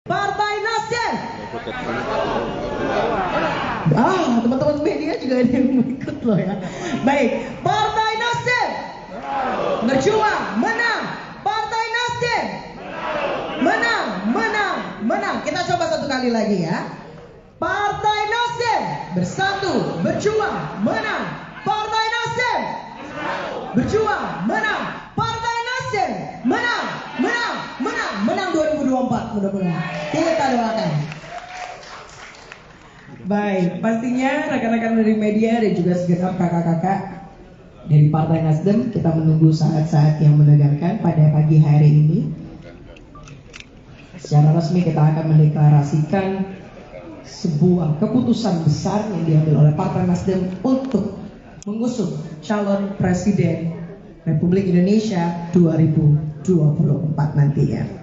Partai Nasdem. Teman-teman media juga ada yang ikut loh ya. Baik, Partai Nasdem. Berjuang, menang. Partai Nasdem. Menang, menang, menang. Kita coba satu kali lagi ya. Partai Nasdem bersatu, berjuang, menang. Partai Nasdem berjuang, menang. Partai Nasdem menang, menang, menang, menang 2024 mudah-mudahan. Kita doakan. Baik, pastinya rekan-rekan dari media dan juga segenap kakak-kakak dari Partai Nasdem, kita menunggu saat-saat yang menegangkan pada pagi hari ini. Secara resmi kita akan mendeklarasikan sebuah keputusan besar yang diambil oleh Partai Nasdem untuk mengusung calon presiden Republik Indonesia 2024 nantinya.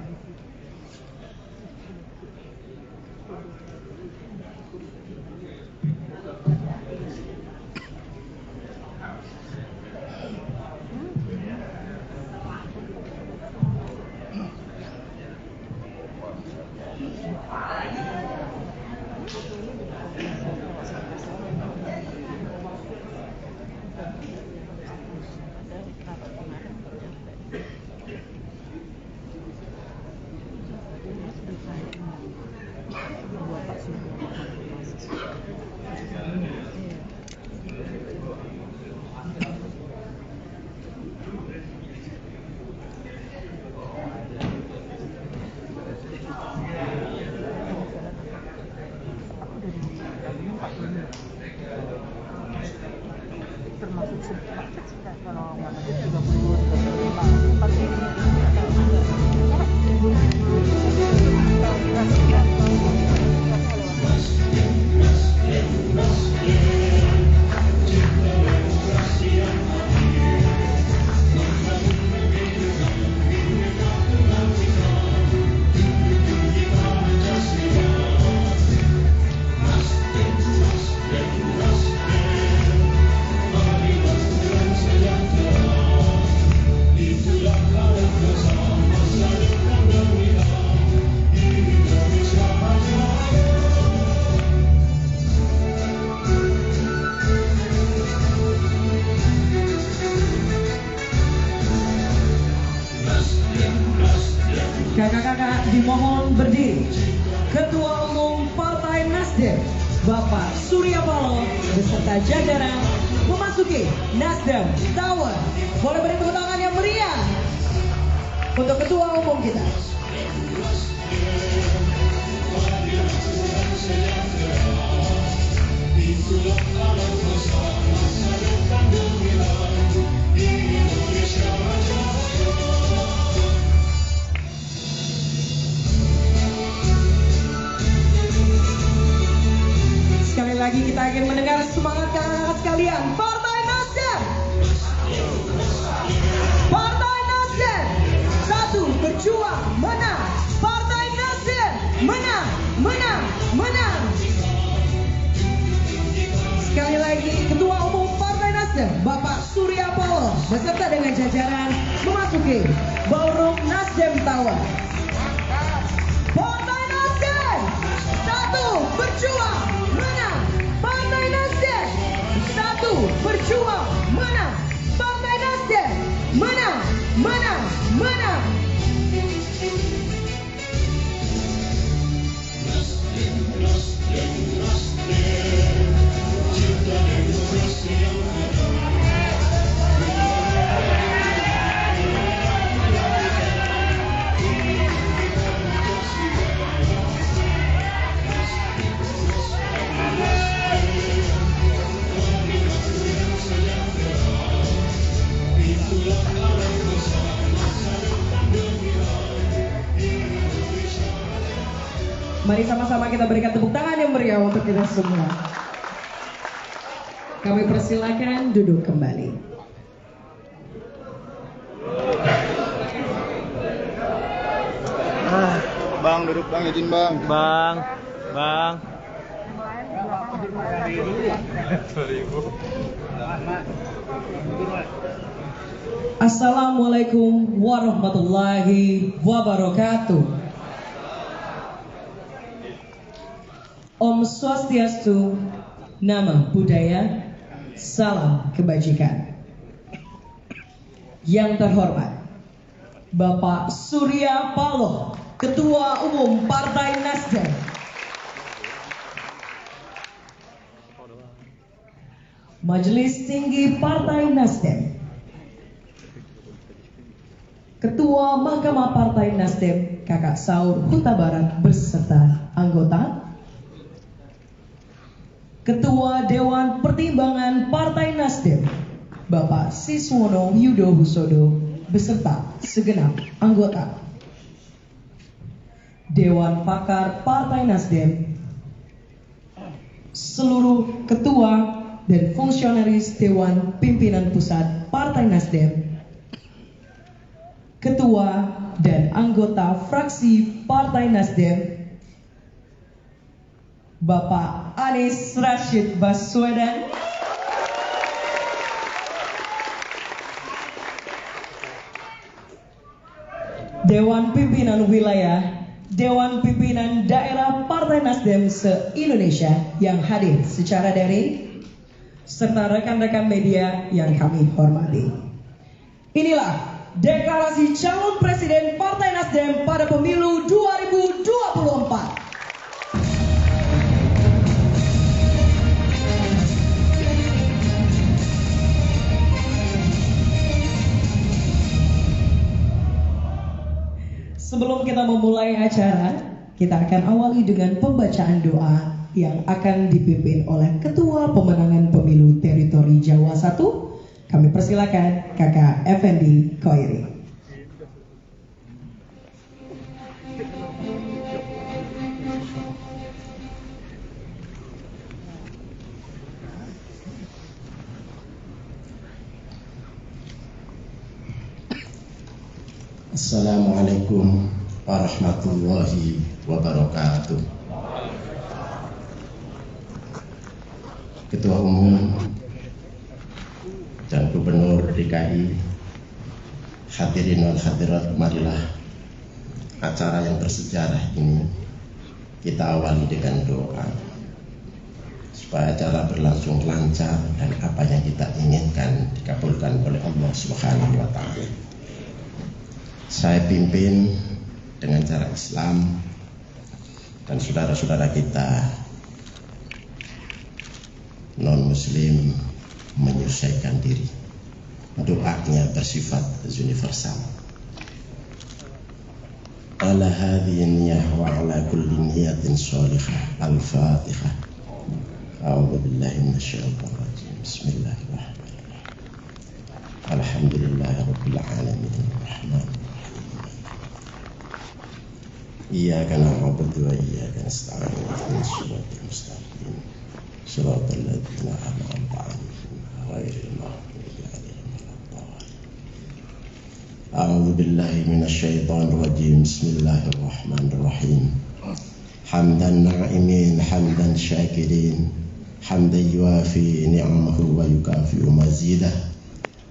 Kakak-kakak dimohon berdiri. Ketua Umum Partai Nasdem, Bapak Surya Paloh beserta jajaran memasuki Nasdem Tower. Boleh beri tepuk tangan yang meriah untuk Ketua Umum kita. Sekali lagi kita ingin mendengar semangat kakak-kakak sekalian. Partai Nasdem, Partai Nasdem, satu, berjuang, menang. Partai Nasdem, menang, menang, menang. Sekali lagi, Ketua Umum Partai Nasdem, Bapak Surya Paloh beserta dengan jajaran memasuki Ballroom Nasdem Tower. Partai Nasdem, satu, berjuang, menang. Partai Nasdem, satu, berjuang, menang. Partai Nasdem, menang, menang, menang. Mari sama-sama kita berikan tepuk tangan yang meriah untuk kita semua. Kami persilakan duduk kembali. Bang, duduk bang, izin bang. Bang. Assalamualaikum warahmatullahi wabarakatuh. Om Swastiastu, Namo Buddhaya, salam kebajikan. Yang terhormat Bapak Surya Paloh, Ketua Umum Partai Nasdem. Majelis Tinggi Partai Nasdem, Ketua Mahkamah Partai Nasdem Kakak Saur Huta Barat beserta anggota, Ketua Dewan Pertimbangan Partai Nasdem Bapak Siswono Yudo Husodo beserta segenap anggota, Dewan Pakar Partai Nasdem, seluruh ketua dan fungsionaris Dewan Pimpinan Pusat Partai Nasdem, ketua dan anggota fraksi Partai Nasdem, Bapak Anies Rashid Baswedan, Dewan Pimpinan Wilayah, Dewan Pimpinan Daerah Partai Nasdem se-Indonesia yang hadir secara daring, serta rekan-rekan media yang kami hormati. Inilah deklarasi calon presiden Partai Nasdem pada pemilu 2024. Sebelum kita memulai acara, kita akan awali dengan pembacaan doa yang akan dipimpin oleh Ketua Pemenangan Pemilu Teritori Jawa 1. Kami persilakan Kakak Effendi Khoiri. Assalamualaikum warahmatullahi wabarakatuh. Ketua Umum dan Gubernur DKI, hadirin wal hadirat, marilah acara yang bersejarah ini kita awali dengan doa supaya acara berlangsung lancar dan apa yang kita inginkan dikabulkan oleh Allah Subhanahu wa Ta'ala. Saya pimpin dengan cara Islam dan saudara-saudara kita non-muslim menyesuaikan diri. Doanya bersifat universal. Ala hadhihi niyah wa ala kulli niyatin shalihah. Al-Fatihah. A'udzu billahi minasyaitonir rajim. Bismillahirrahmanirrahim. Alhamdulillahirabbil alamin. Arrahmanirrahim. Iyyaka na'budu wa iyyaka nasta'in. Ihdinas siratal mustaqim. Shiratal ladzina an'amta 'alaihim ghairil maghdubi 'alaihim waladdallin. A'udzu billahi minasyaitonir rajim. Bismillahirrahmanirrahim. Hamdan na'imin, hamdan syakirin, hamdan yuafi ni'amahu wa yukafi'u mazidah.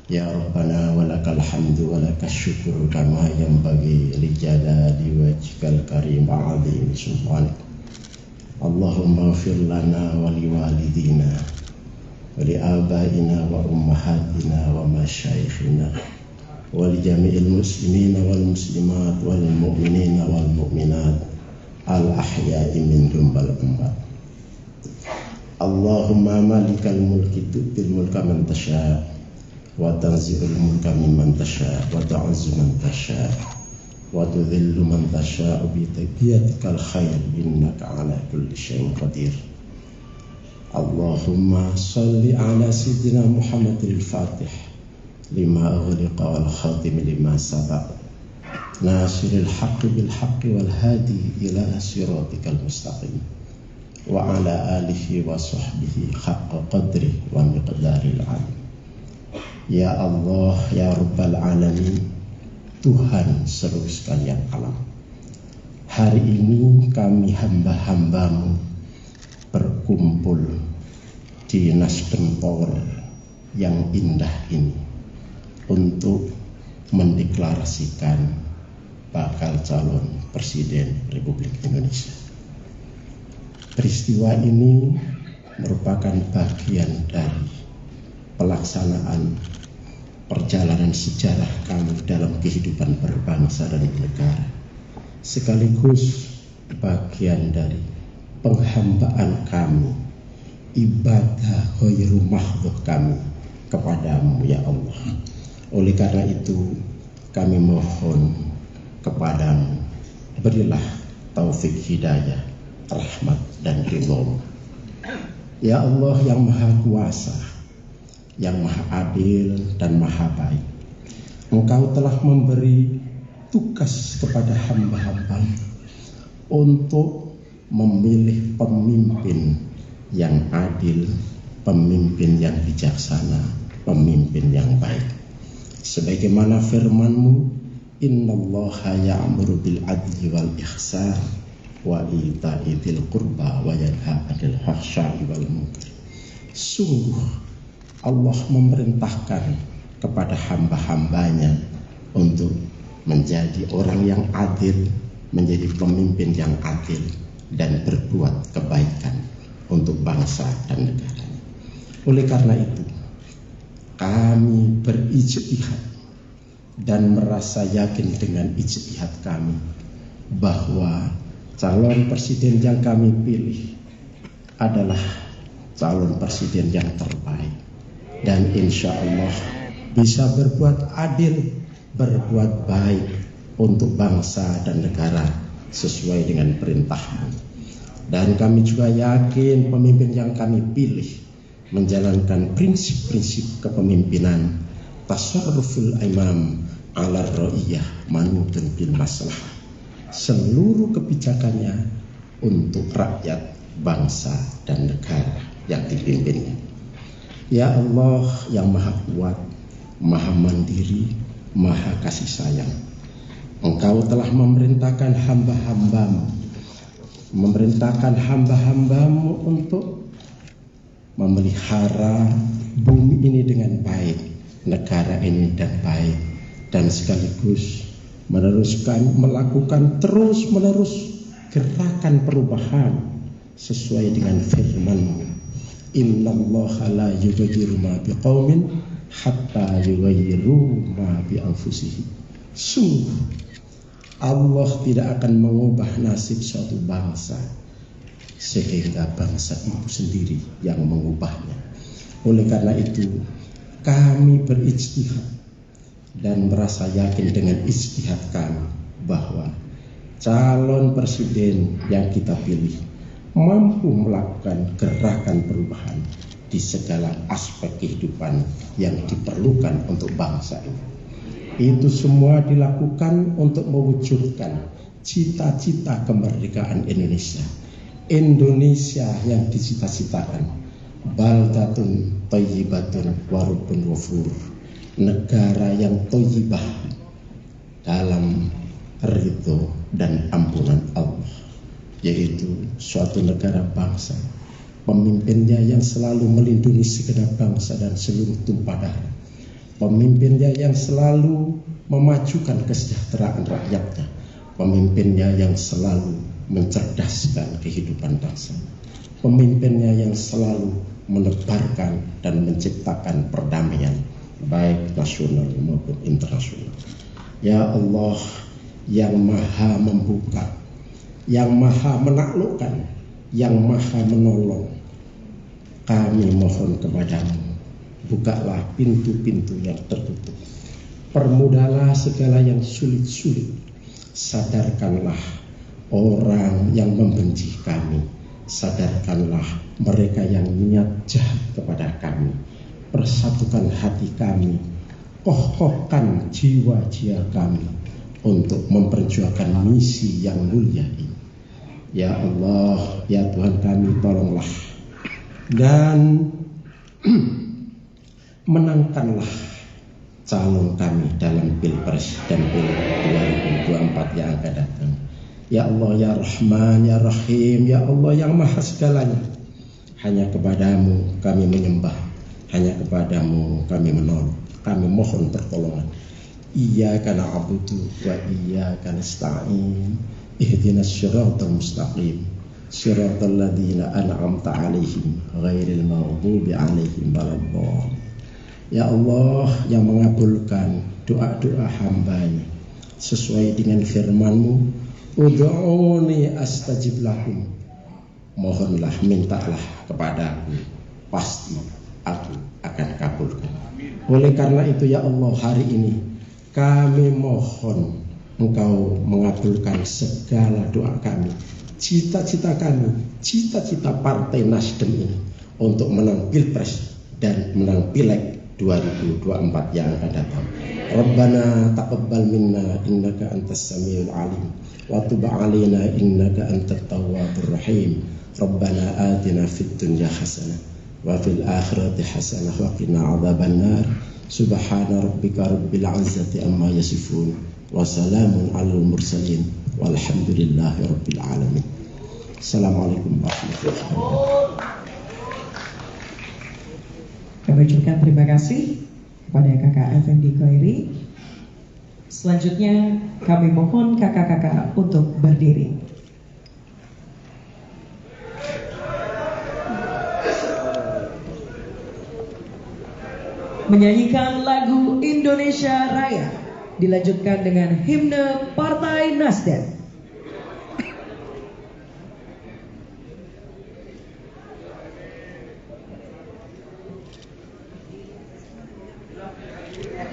Ya Rabbana walakal hamdu walakal syukru kama yanbaghi li jalali wajhikal karim wa 'azimi sultanik. Allahumma ighfir lana wa li walidina wa li abaina wa ummahatina wa masyayikhina wa li jami'il muslimina wal muslimat wal mu'minina wal mu'minat al ahya'i minhum wal amwat. Allahumma malikal mulki tu'til mulka man tasha' wa tanzi'ul mulka mimman tasha' wa tu'izzu man tasha' wa tudhillu man tasha' bi yadikal khair innaka 'ala kulli syai'in qadir. Allahumma shalli 'ala sayyidina Muhammadil Fatih lima ughliqa wal khatim lima sabaq nasiril haqqi bil haqqi wal hadi ila siratikal mustaqim wa 'ala alihi wa sahbihi haqqa qadri wa miqdaril 'azim. Ya Allah, ya Rabbal Alamin, Tuhan seluruh sekalian alam. Hari ini kami hamba-hambamu berkumpul di Nasdem Tower yang indah ini untuk mendeklarasikan bakal calon Presiden Republik Indonesia. Peristiwa ini merupakan bagian dari pelaksanaan perjalanan sejarah kami dalam kehidupan berbangsa dan bernegara, sekaligus bagian dari penghambaan kami, ibadah ghairu mahdhuf kami kepadamu ya Allah. Oleh karena itu kami mohon kepadamu, berilah taufik hidayah, rahmat dan ridho. Ya Allah yang maha kuasa, yang maha adil dan maha baik, Engkau telah memberi tugas kepada hamba-hamba untuk memilih pemimpin yang adil, pemimpin yang bijaksana, pemimpin yang baik. Sebagaimana firman-Mu, innallaha ya'muru bil adli wal ihsan wa ita'i dzil qurba wa yanha 'anil fahsya'i wal munkar. Sungguh Allah memerintahkan kepada hamba-hambanya untuk menjadi orang yang adil, menjadi pemimpin yang adil, dan berbuat kebaikan untuk bangsa dan negara. Oleh karena itu, kami berijtihad dan merasa yakin dengan ijtihad kami bahwa calon presiden yang kami pilih adalah calon presiden yang terbaik, dan insya Allah bisa berbuat adil, berbuat baik untuk bangsa dan negara sesuai dengan perintah-Mu. Dan kami juga yakin pemimpin yang kami pilih menjalankan prinsip-prinsip kepemimpinan tasarruful imam ala ra'iyah manutun bil maslahah. Seluruh kebijakannya untuk rakyat, bangsa dan negara yang dipimpinnya. Ya Allah yang maha kuat, maha mandiri, maha kasih sayang, Engkau telah memerintahkan hamba-hambamu untuk memelihara bumi ini dengan baik, negara ini dan baik, dan sekaligus melakukan terus-menerus gerakan perubahan sesuai dengan firman-Mu. Innallaha la yughayyiru ma biqaumin hatta yughayyiru ma bi anfusihim. Sungguh Allah tidak akan mengubah nasib suatu bangsa sehingga bangsa itu sendiri yang mengubahnya. Oleh karena itu kami berijtihad dan merasa yakin dengan ijtihad kami bahwa calon presiden yang kita pilih mampu melakukan gerakan perubahan di segala aspek kehidupan yang diperlukan untuk bangsa ini. Itu semua dilakukan untuk mewujudkan cita-cita kemerdekaan Indonesia. Indonesia yang dicita-citakan, baldatun thayyibatun wa rabbun ghafur, negara yang thayyibah dalam ridho dan ampunan Allah, yaitu suatu negara bangsa, pemimpinnya yang selalu melindungi segenap bangsa dan seluruh tumpah darah, pemimpinnya yang selalu memajukan kesejahteraan rakyatnya, pemimpinnya yang selalu mencerdaskan kehidupan bangsa, pemimpinnya yang selalu menebarkan dan menciptakan perdamaian baik nasional maupun internasional. Ya Allah yang maha membuka, yang maha menaklukkan, yang maha menolong, kami mohon kepadamu, bukalah pintu-pintu yang tertutup, permudahlah segala yang sulit-sulit, sadarkanlah orang yang membenci kami, sadarkanlah mereka yang niat jahat kepada kami, persatukan hati kami, kokohkan jiwa-jiwa kami untuk memperjuangkan misi yang mulia ini. Ya Allah, ya Tuhan kami, tolonglah dan menangkanlah calon kami dalam Pilpres dan Pilgub 2024 yang akan datang. Ya Allah, ya Rahman, ya Rahim, ya Allah yang maha segalanya, hanya kepadamu kami menyembah, hanya kepadamu kami menolong, kami mohon pertolongan. Iyyaka na'budu wa iyyaka nasta'in, ihdinas siratal mustaqim, Shiratal ladzina an'amta 'alaihim ghairil maghdubi 'alaihim waladdallin. Ya Allah yang mengabulkan doa-doa hamba-Nya sesuai dengan firman-Mu, ud'uni astajib lakum. Mohonlah, mintalah kepadaku, pasti aku akan kabulkan. Oleh karena itu ya Allah, hari ini kami mohon Engkau mengabulkan segala doa kami, cita-cita kami, cita-cita Partai Nasdem ini untuk menang Pilpres dan menang Pileg 2024 yang akan datang. Rabbana taqabbal minna innaka antas samiul alim wa tub alaina innaka antat tawwabur rahim. Rabbana atina fid dunya hasanah wa fil akhirati hasanah wa qina adzabannar. Subhana rabbika rabbil izzati amma yasifun wa salamun alal mursalin walhamdulillahi rabbil alamin. Assalamualaikum warahmatullahi wabarakatuh. Kami ucapkan terima kasih kepada Kakak Effendi Khairi. Selanjutnya kami mohon kakak-kakak untuk berdiri. Menyanyikan lagu Indonesia Raya, dilanjutkan dengan himne Partai Nasdem.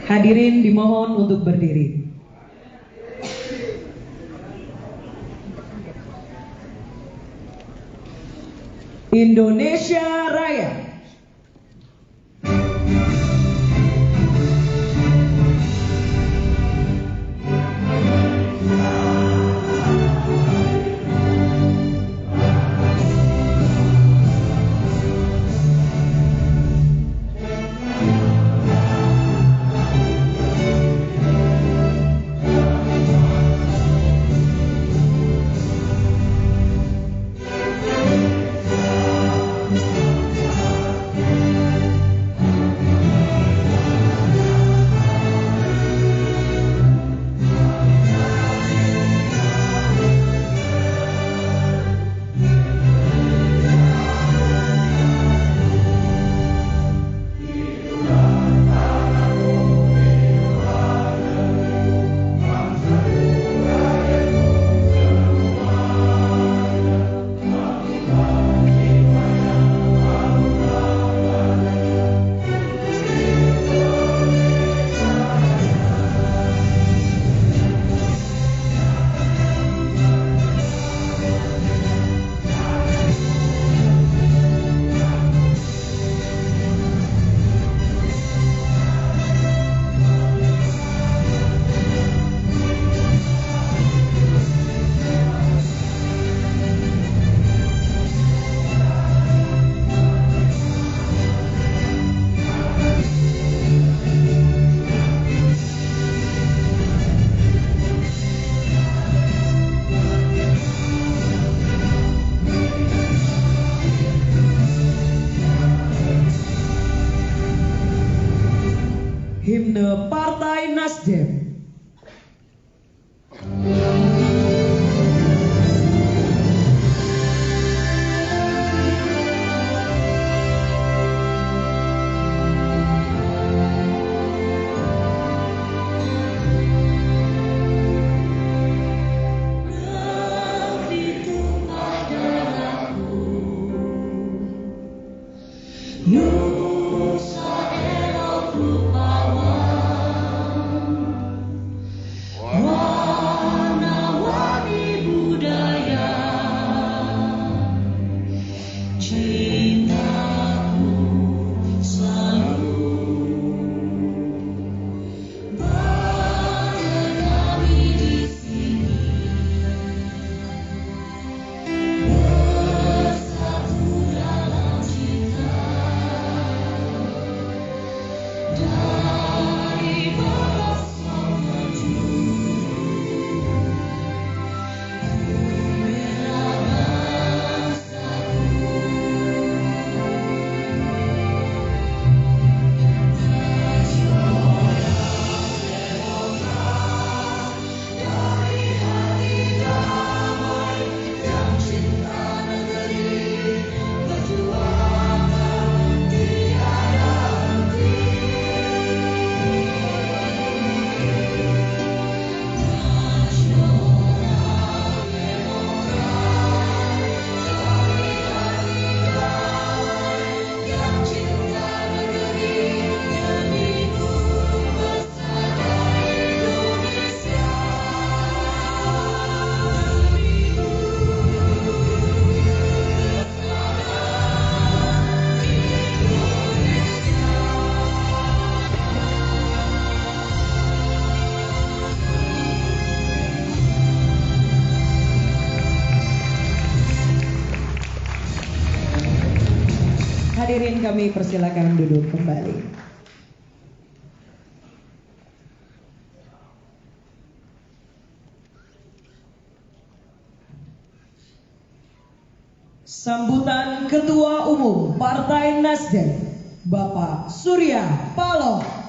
Hadirin dimohon untuk berdiri. Indonesia Raya. Himne Partai Nasdem. Hadirin kami persilakan duduk kembali. Sambutan Ketua Umum Partai Nasdem, Bapak Surya Paloh.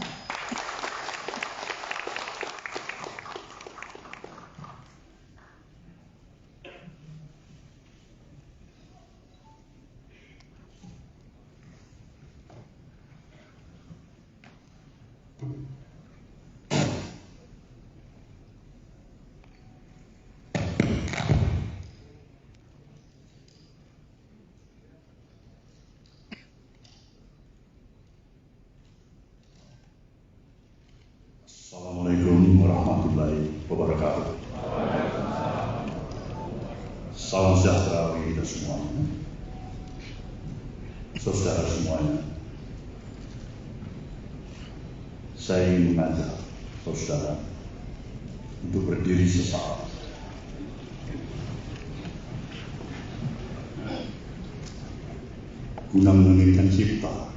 Assalamualaikum warahmatullahi wabarakatuh. Salam sejahtera bagi kita semuanya. Saudara semuanya, saya ingin mengajak saudara untuk berdiri sesaat. Guna mengingatkan cipta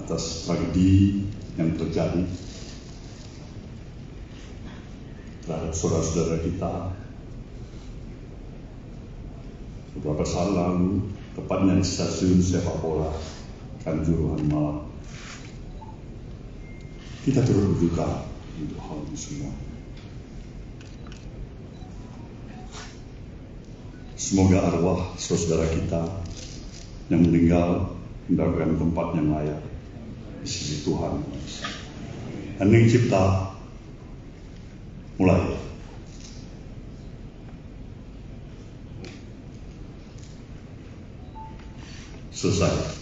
atas tragedi yang terjadi terhadap saudara-saudara kita beberapa saat lalu, tepatnya di stasiun sepak bola Kanjuruhan Malang. Kita turut berduka untuk hal ini semua. Semoga arwah saudara kita yang meninggal mendapatkan tempat yang layak di sisi Tuhan. Hening cipta mulai. Selesai.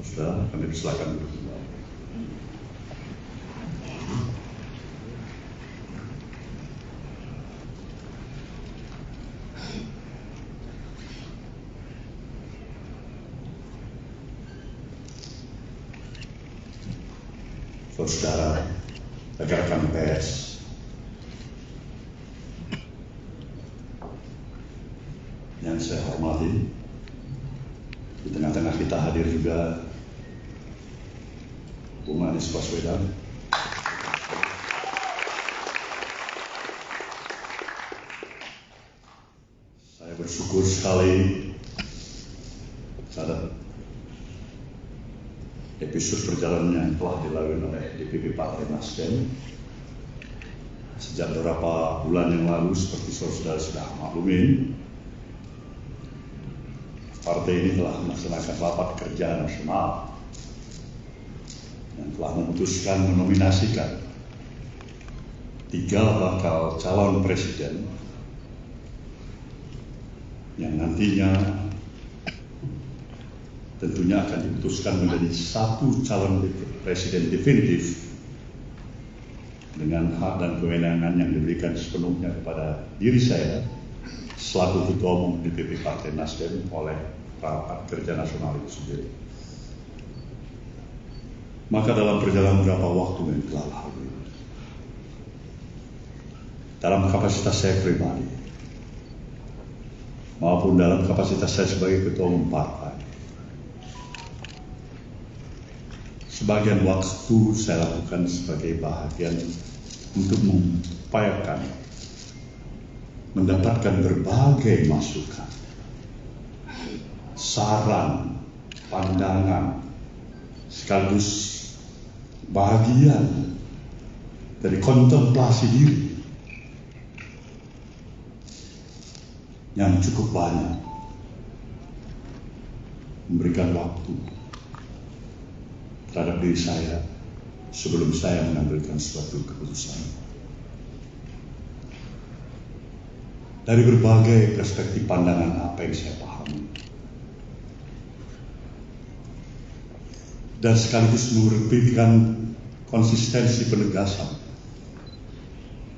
Saudara, kami persilakan duduk kembali. Saudara, rekan-rekan pers, yang saya hormati, di tengah-tengah kita hadir juga Bung Anies Baswedan, saya bersyukur sekali terhadap episode perjalanan yang telah dilalui oleh DPP Partai Nasdem sejak beberapa bulan yang lalu. Seperti saudara sudah maklumin, partai ini telah melaksanakan rapat kerja nasional yang telah memutuskan menominasikan 3 bakal calon presiden yang nantinya tentunya akan diputuskan menjadi 1 calon presiden definitif dengan hak dan kewenangan yang diberikan sepenuhnya kepada diri saya selaku Ketua Umum DPP Partai Nasdem oleh rapat kerja nasional itu sendiri. Maka dalam perjalanan beberapa waktu yang telah lalu, dalam kapasitas saya pribadi maupun dalam kapasitas saya sebagai Ketua Umum Partai, sebagian waktu saya lakukan sebagai bahagian untuk mengupayakan mendapatkan berbagai masukan, saran, pandangan, sekaligus bagian dari kontemplasi diri yang cukup banyak, memberikan waktu terhadap diri saya sebelum saya mengambilkan suatu keputusan. Dari berbagai perspektif pandangan apa yang saya pahami, dan sekaligus merupakan konsistensi penegasan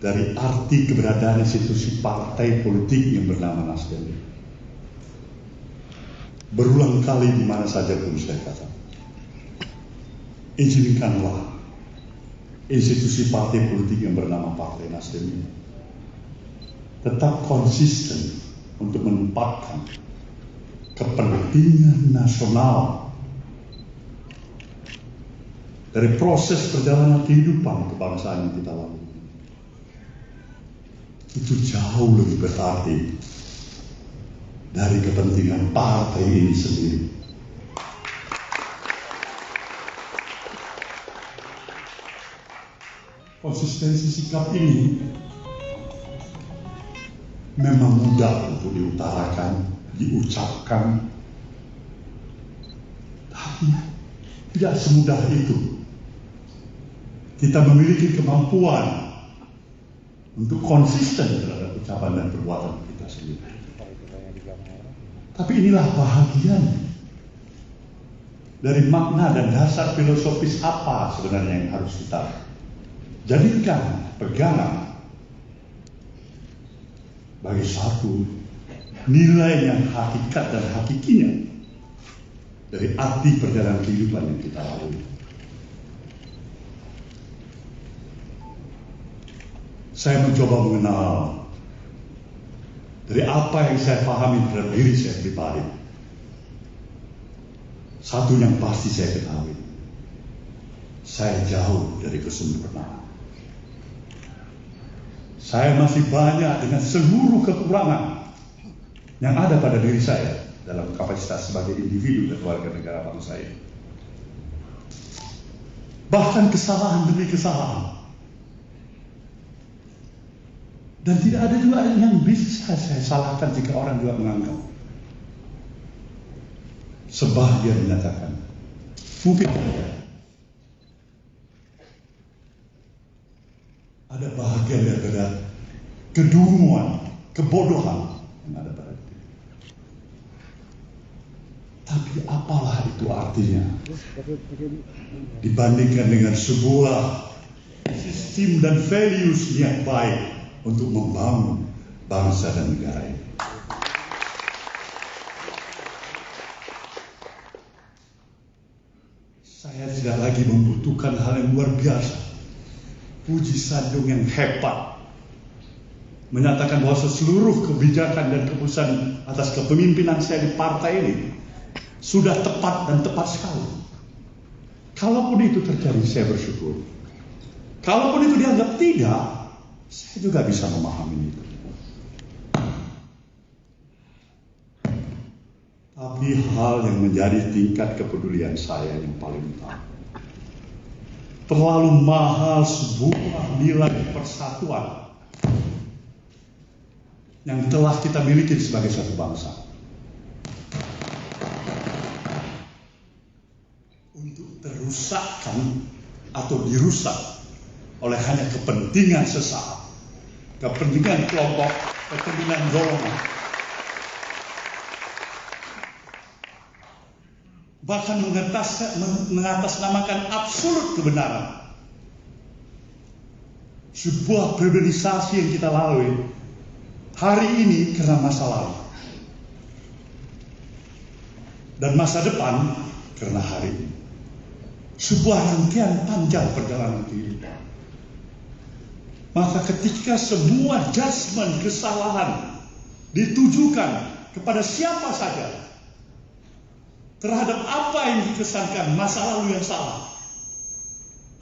dari arti keberadaan institusi partai politik yang bernama Nasdem. Berulang kali di mana saja pun saya katakan, izinkanlah institusi partai politik yang bernama Partai Nasdem ini tetap konsisten untuk menempatkan kepentingan nasional dari proses perjalanan kehidupan kebangsaan yang kita lalui. Itu jauh lebih berarti dari kepentingan partai ini sendiri. Konsistensi sikap ini memang mudah untuk diutarakan, diucapkan, tapi tidak semudah itu. Kita memiliki kemampuan untuk konsisten terhadap ucapan dan perbuatan kita sendiri. Tapi inilah bahagian dari makna dan dasar filosofis apa sebenarnya yang harus kita jadikan pegangan bagi satu nilai yang hakikat dan hakikinya dari arti perjalanan kehidupan yang kita lalui. Saya mencoba mengenal dari apa yang saya pahami terhadap diri saya pribadi. Satu yang pasti saya ketahui, saya jauh dari kesempurnaan. Saya masih banyak dengan seluruh kekurangan yang ada pada diri saya dalam kapasitas sebagai individu dan warga negara bangsa ini. Bahkan kesalahan demi kesalahan. Dan tidak ada juga yang bisa saya salahkan jika orang juga menganggap. Sebagian menyatakan, mungkin ada bahagian daripada kedunguan, kebodohan yang ada pada diri. Tapi apalah itu artinya dibandingkan dengan sebuah sistem dan values yang baik untuk membangun bangsa dan negara ini. Saya tidak lagi membutuhkan hal yang luar biasa, puji sanjung yang hebat, menyatakan bahwa seluruh kebijakan dan keputusan atas kepemimpinan saya di partai ini sudah tepat dan tepat sekali. Kalaupun itu terjadi, saya bersyukur. Kalaupun itu dianggap tidak, saya juga bisa memahami itu. Tapi hal yang menjadi tingkat kepedulian saya yang paling utama, terlalu mahal sebuah nilai persatuan yang telah kita miliki sebagai satu bangsa untuk terusakkan atau dirusak oleh hanya kepentingan sesaat, kepentingan kelompok, kepentingan golongan. Bahkan mengatasnamakan absolut kebenaran. Sebuah pribadisasi yang kita lalui hari ini karena masa lalu. Dan masa depan karena hari ini. Sebuah rangkaian panjang perjalanan kehidupan. Maka ketika semua judgement kesalahan ditujukan kepada siapa saja terhadap apa yang dikesankan masa lalu yang salah,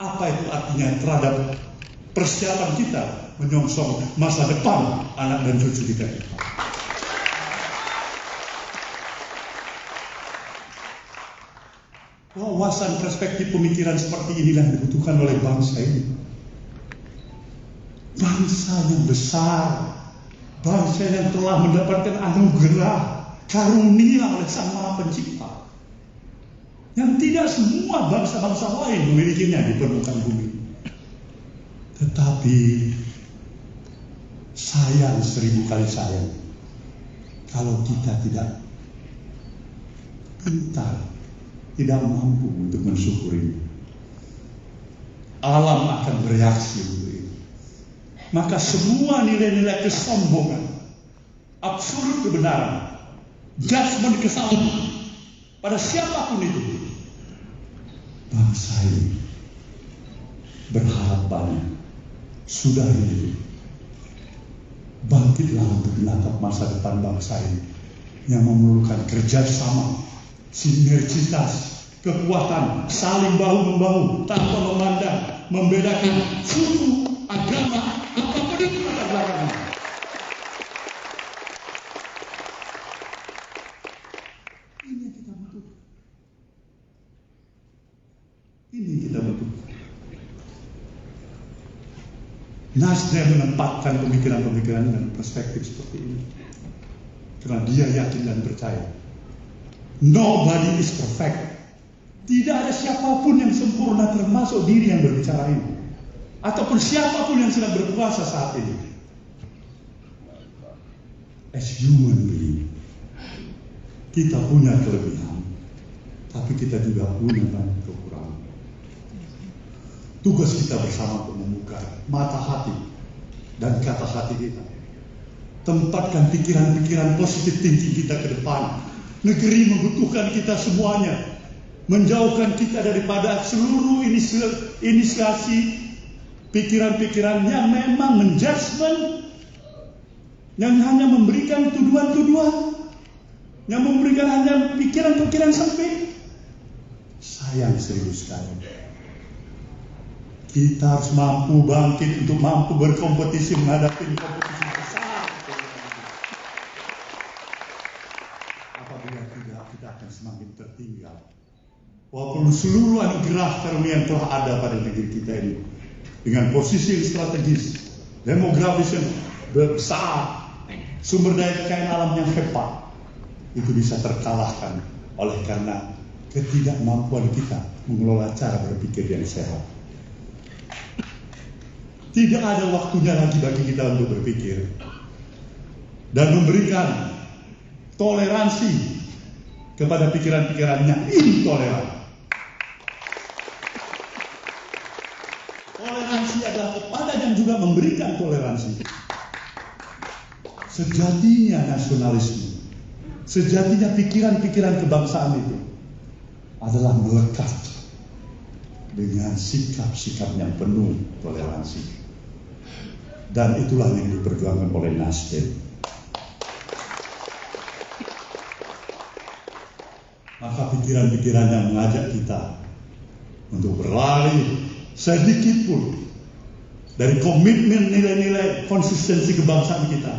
apa itu artinya terhadap persiapan kita menyongsong masa depan anak dan cucu kita? Wawasan perspektif pemikiran seperti inilah yang dibutuhkan oleh bangsa ini. Bangsa yang besar, bangsa yang telah mendapatkan anugerah karunia oleh Sang Maha Pencipta, yang tidak semua bangsa-bangsa lain memilikinya di permukaan bumi. Tetapi sayang, 1000 kali sayang kalau kita tidak pintar, tidak mampu untuk mensyukuri. Alam akan bereaksi untuk itu. Maka semua nilai-nilai kesombongan, absolut kebenaran, judgement kesalahan pada siapapun itu, bangsa ini berharap banyak. Sudah ini, bangkitlah untuk menatap masa depan bangsa ini yang memerlukan kerjasama, sinergitas, kekuatan, saling bahu-membahu, tanpa memandang, membedakan suku, agama, apapun itu latar belakangnya. Ini yang kita butuhkan. Ini yang kita butuhkan. Nasdem menempatkan pemikiran-pemikiran dan perspektif seperti ini karena dia yakin dan percaya nobody is perfect. Tidak ada siapapun yang sempurna termasuk diri yang berbicara ini ataupun siapapun yang sedang berkuasa saat ini. As human being, kita punya kelebihan, tapi kita juga punya banyak kekurangan. Tugas kita bersama untuk membuka mata hati dan kata hati kita. Tempatkan pikiran-pikiran positif tinggi kita ke depan. Negeri membutuhkan kita semuanya. Menjauhkan kita daripada seluruh inisiasi pikiran-pikiran yang memang menjudgment, yang hanya memberikan tuduhan-tuduhan, yang memberikan hanya pikiran-pikiran sempit. Sayang serius sekali. Kita harus mampu bangkit untuk mampu berkompetisi menghadapi kompetisi besar. Apabila tidak, kita akan semakin tertinggal. Walaupun seluruh anugerah karunia yang telah ada pada negeri kita ini, dengan posisi yang strategis, demografis yang besar, sumber daya kekayaan alam yang hebat, itu bisa terkalahkan oleh karena ketidakmampuan kita mengelola cara berpikir yang sehat. Tidak ada waktunya lagi bagi kita untuk berpikir dan memberikan toleransi kepada pikiran-pikiran yang intoleran. Toleransi adalah kepada yang juga memberikan toleransi. Sejatinya nasionalisme, sejatinya pikiran-pikiran kebangsaan itu adalah melekat dengan sikap-sikap yang penuh toleransi. Dan itulah yang diperjuangkan oleh Nasdem. Maka pikiran-pikiran yang mengajak kita untuk berlari sedikit pun dari komitmen nilai-nilai konsistensi kebangsaan kita,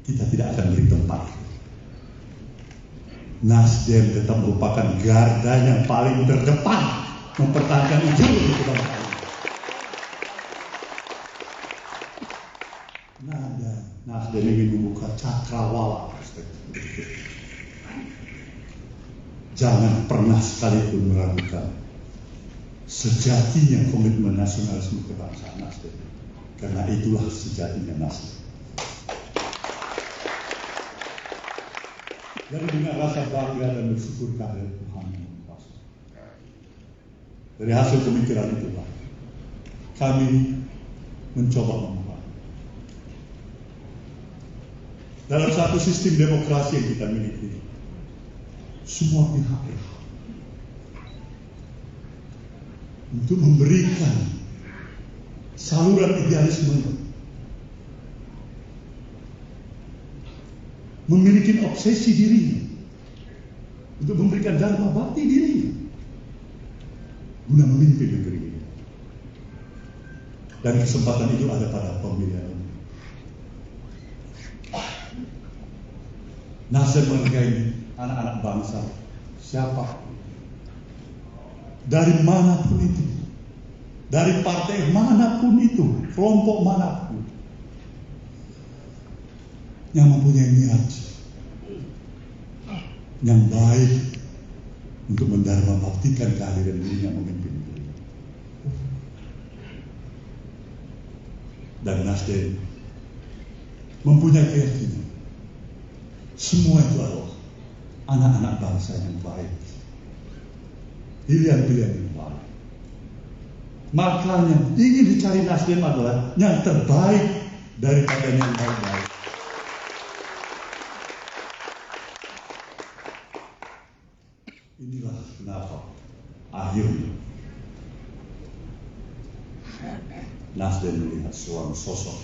kita tidak akan beri tempat. Nasdem tetap merupakan garda yang paling terdepan mempertahankan ideologi kebangsaan. Nasdem ingin membuka cakrawala. Jangan pernah sekalipun meragukan sejatinya komitmen nasionalisme kebangsaan Nasdem, karena itulah sejatinya Nasdem. Jadi dengan rasa bangga dan bersyukur kehadirat Tuhan yang kuasa. Dari hasil pemikiran itulah kami mencoba memohon. Dalam satu sistem demokrasi yang kita miliki, semua pihak berhak untuk memberikan saluran idealisme, memiliki obsesi dirinya untuk memberikan dharma bakti dirinya guna memimpin negeri ini. Dan kesempatan itu ada pada pemilihan ini. Nasdem menghargai anak-anak bangsa, siapa, dari manapun itu, dari partai manapun itu, kelompok manapun, yang mempunyai niat yang baik untuk mendharma baktikan kehadiran dirinya memimpin negeri. Dan Nasdem mempunyai keyakinan semua itu adalah anak-anak bangsa yang baik, pilihan-pilihan yang baik. Makanya ingin dicari Nasdem adalah yang terbaik daripada yang baik-baik. Inilah kenapa akhirnya Nasdem melihat seorang sosok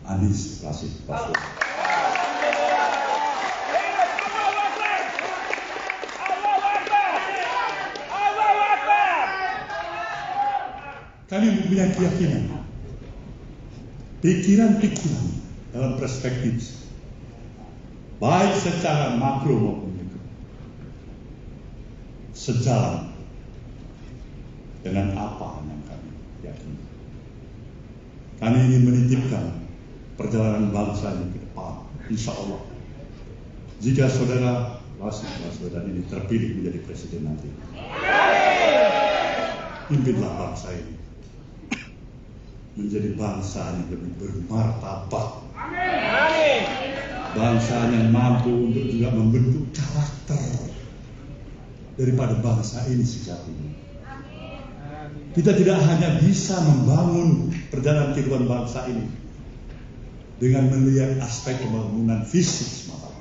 Anies Rashid Baswedan Kami mempunyai keyakinan, pikiran-pikiran dalam perspektif baik secara makro maupun mikro sejalan dengan apa yang kami yakini. Kami ingin menitipkan perjalanan bangsa ini ke depan, insya Allah. Jika saudara Rasyid Baswedan ini terpilih menjadi presiden nanti, pimpinlah bangsa ini menjadi bangsa yang lebih bermartabat, bangsa yang mampu untuk juga membentuk karakter daripada bangsa ini sejatinya. Kita tidak hanya bisa membangun perjalanan kehidupan bangsa ini dengan melihat aspek pembangunan fisik semata.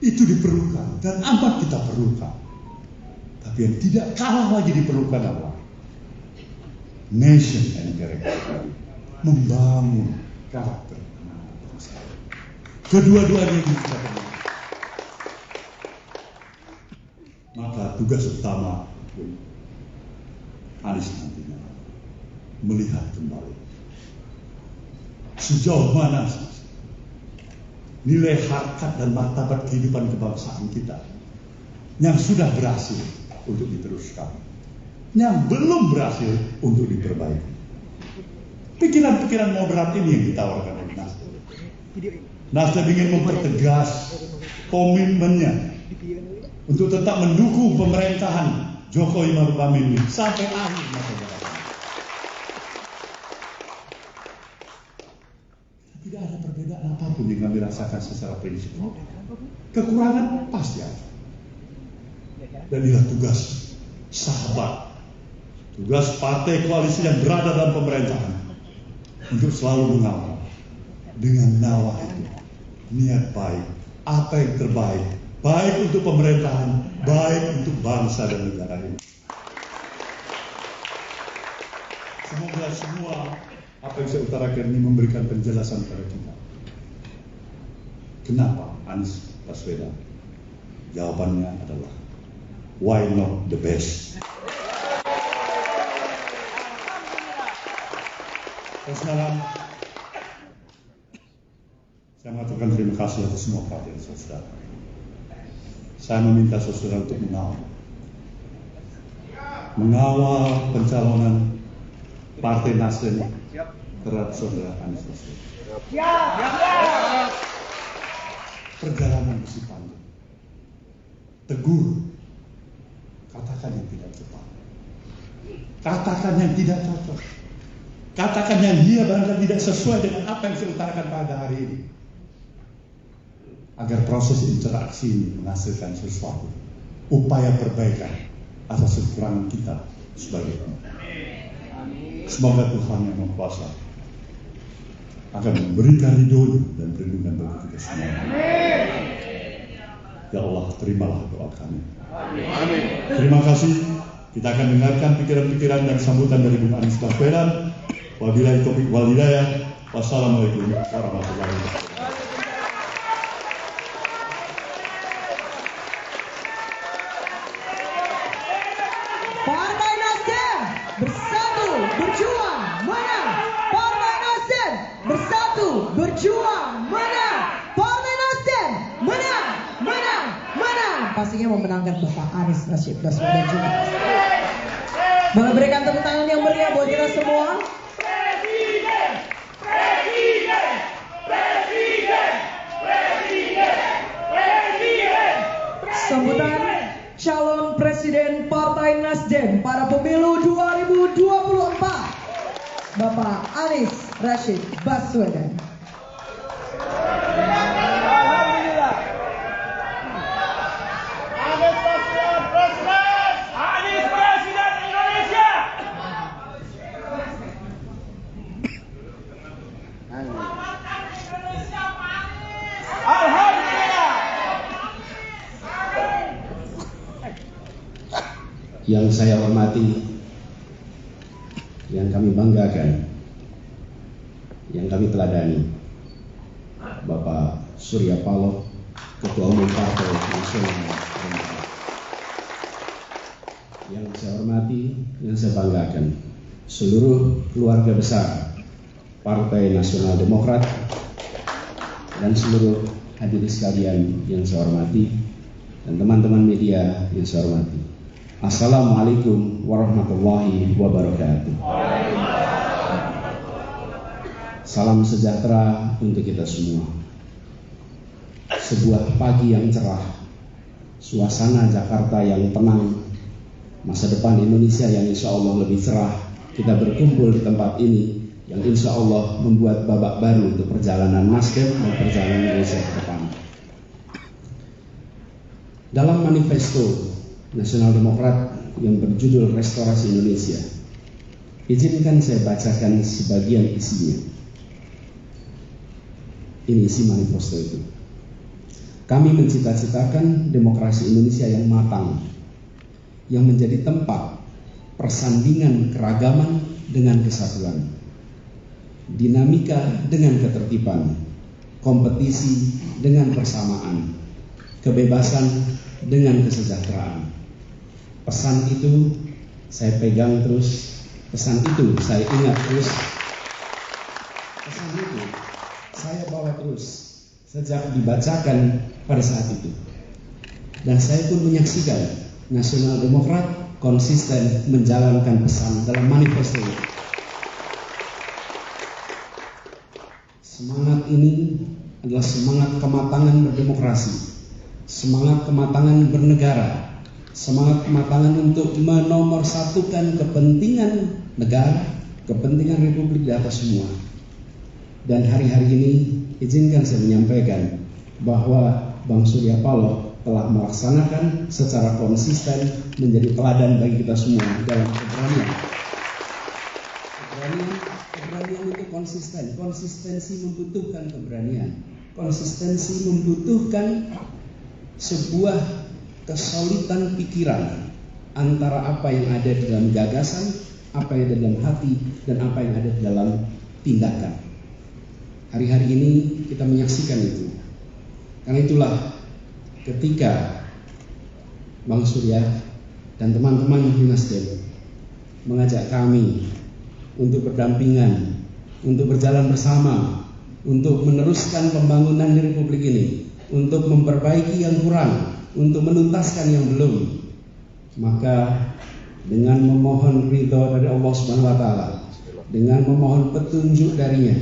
Itu diperlukan dan amat kita perlukan. Tapi yang tidak kalah lagi diperlukan adalah nation and character, membangun karakter bangsa. Kedua-duanya ini kita perlukan. Maka tugas utama Anies nantinya melihat kembali sejauh mana nilai harkat dan martabat kehidupan kebangsaan kita yang sudah berhasil untuk diteruskan, yang belum berhasil untuk diperbaiki. Pikiran-pikiran moderat ini yang ditawarkan oleh Nasdem. Nasdem ingin mempertegas komitmennya untuk tetap mendukung pemerintahan Jokowi Maruf Amin sampai akhir masa jabatan. Tidak ada perbedaan apapun yang kami rasakan secara prinsip. Kekurangan pasti ada. Dan inilah tugas sahabat, tugas partai koalisi yang berada dalam pemerintahan untuk selalu mengawal dengan nawa itu, niat baik, apa yang terbaik, baik untuk pemerintahan, baik untuk bangsa dan negara ini. Semoga semua apa yang saya utarakan ini memberikan penjelasan kepada kita. Kenapa Anies Baswedan? Jawabannya adalah why not the best? Sekarang saya mengatakan terima kasih atas semua perhatian saudara. Saya meminta saudara untuk mengawal pencalonan Partai Nasdem terhadap saudara Anies Baswedan. Perjalanan masih panjang. Tegur, katakan yang tidak tepat, katakan yang tidak cocok, katakan yang dia barangkali tidak sesuai dengan apa yang saya utarakan pada hari ini, agar proses interaksi ini menghasilkan sesuatu, upaya perbaikan atas kekurangan kita sebagai umat. Semoga Tuhan yang Maha Kuasa akan memberikan ridho dan perlindungan bagi kita semua. Ya Allah, terimalah doa kami. Terima kasih. Kita akan dengarkan pikiran-pikiran dan sambutan dari Bung Anies Baswedan. Wabillahi taufiq wal hidayah. Wassalamualaikum warahmatullahi wabarakatuh. Partai Nasdem bersatu berjuang menang. Partai Nasdem bersatu berjuang menang. Partai Nasdem menang, menang, menang. Pastinya memenangkan Bapak Anies Rashid Baswedan juga. Boleh berikan tepuk tangan yang meriah buat kita semua. Presiden, presiden, presiden, presiden, presiden. Sambutan calon presiden Partai Nasdem pada pemilu 2024, Bapak Anies Rashid Baswedan. Alhamdulillah. Anies Baswedan presiden, Anies presiden Indonesia. Alhamdulillah. Yang saya hormati, yang kami banggakan, yang kami teladani, Bapak Surya Paloh, Ketua Umum Partai Nasional Demokrat, yang saya hormati, yang saya banggakan, seluruh keluarga besar Partai Nasional Demokrat dan seluruh hadirin sekalian yang saya hormati dan teman-teman media yang saya hormati. Assalamualaikum warahmatullahi wabarakatuh. Salam sejahtera untuk kita semua. Sebuah pagi yang cerah, suasana Jakarta yang tenang, masa depan Indonesia yang insya Allah lebih cerah. Kita berkumpul di tempat ini yang insya Allah membuat babak baru untuk perjalanan Nasdem dan perjalanan Indonesia ke depan. Dalam manifesto Nasional Demokrat yang berjudul Restorasi Indonesia, izinkan saya bacakan sebagian isinya. Ini isi manifesto itu. Kami mencita-citakan demokrasi Indonesia yang matang, yang menjadi tempat persandingan keragaman dengan kesatuan, dinamika dengan ketertiban, kompetisi dengan persamaan, kebebasan dengan kesejahteraan. Pesan itu saya pegang terus, pesan itu saya ingat terus, pesan itu saya bawa terus sejak dibacakan pada saat itu. Dan saya pun menyaksikan Nasional Demokrat konsisten menjalankan pesan dalam manifesto itu. Semangat ini adalah semangat kematangan berdemokrasi, semangat kematangan bernegara, semangat kematangan untuk menomorsatukan kepentingan negara, kepentingan republik di atas semua. Dan hari-hari ini izinkan saya menyampaikan bahwa Bang Surya Paloh telah melaksanakan secara konsisten menjadi teladan bagi kita semua dalam keberanian. Keberanian itu konsisten. Konsistensi membutuhkan keberanian. Konsistensi membutuhkan sebuah kesolidan pikiran antara apa yang ada di dalam gagasan, apa yang ada di dalam hati, dan apa yang ada di dalam tindakan. Hari-hari ini kita menyaksikan itu. Karena itulah ketika Bang Surya dan teman-teman di Nasdem mengajak kami untuk berdampingan, untuk berjalan bersama, untuk meneruskan pembangunan di Republik ini, untuk memperbaiki yang kurang, untuk menuntaskan yang belum, maka dengan memohon ridho dari Allah Subhanahu wa Ta'ala, dengan memohon petunjuk darinya,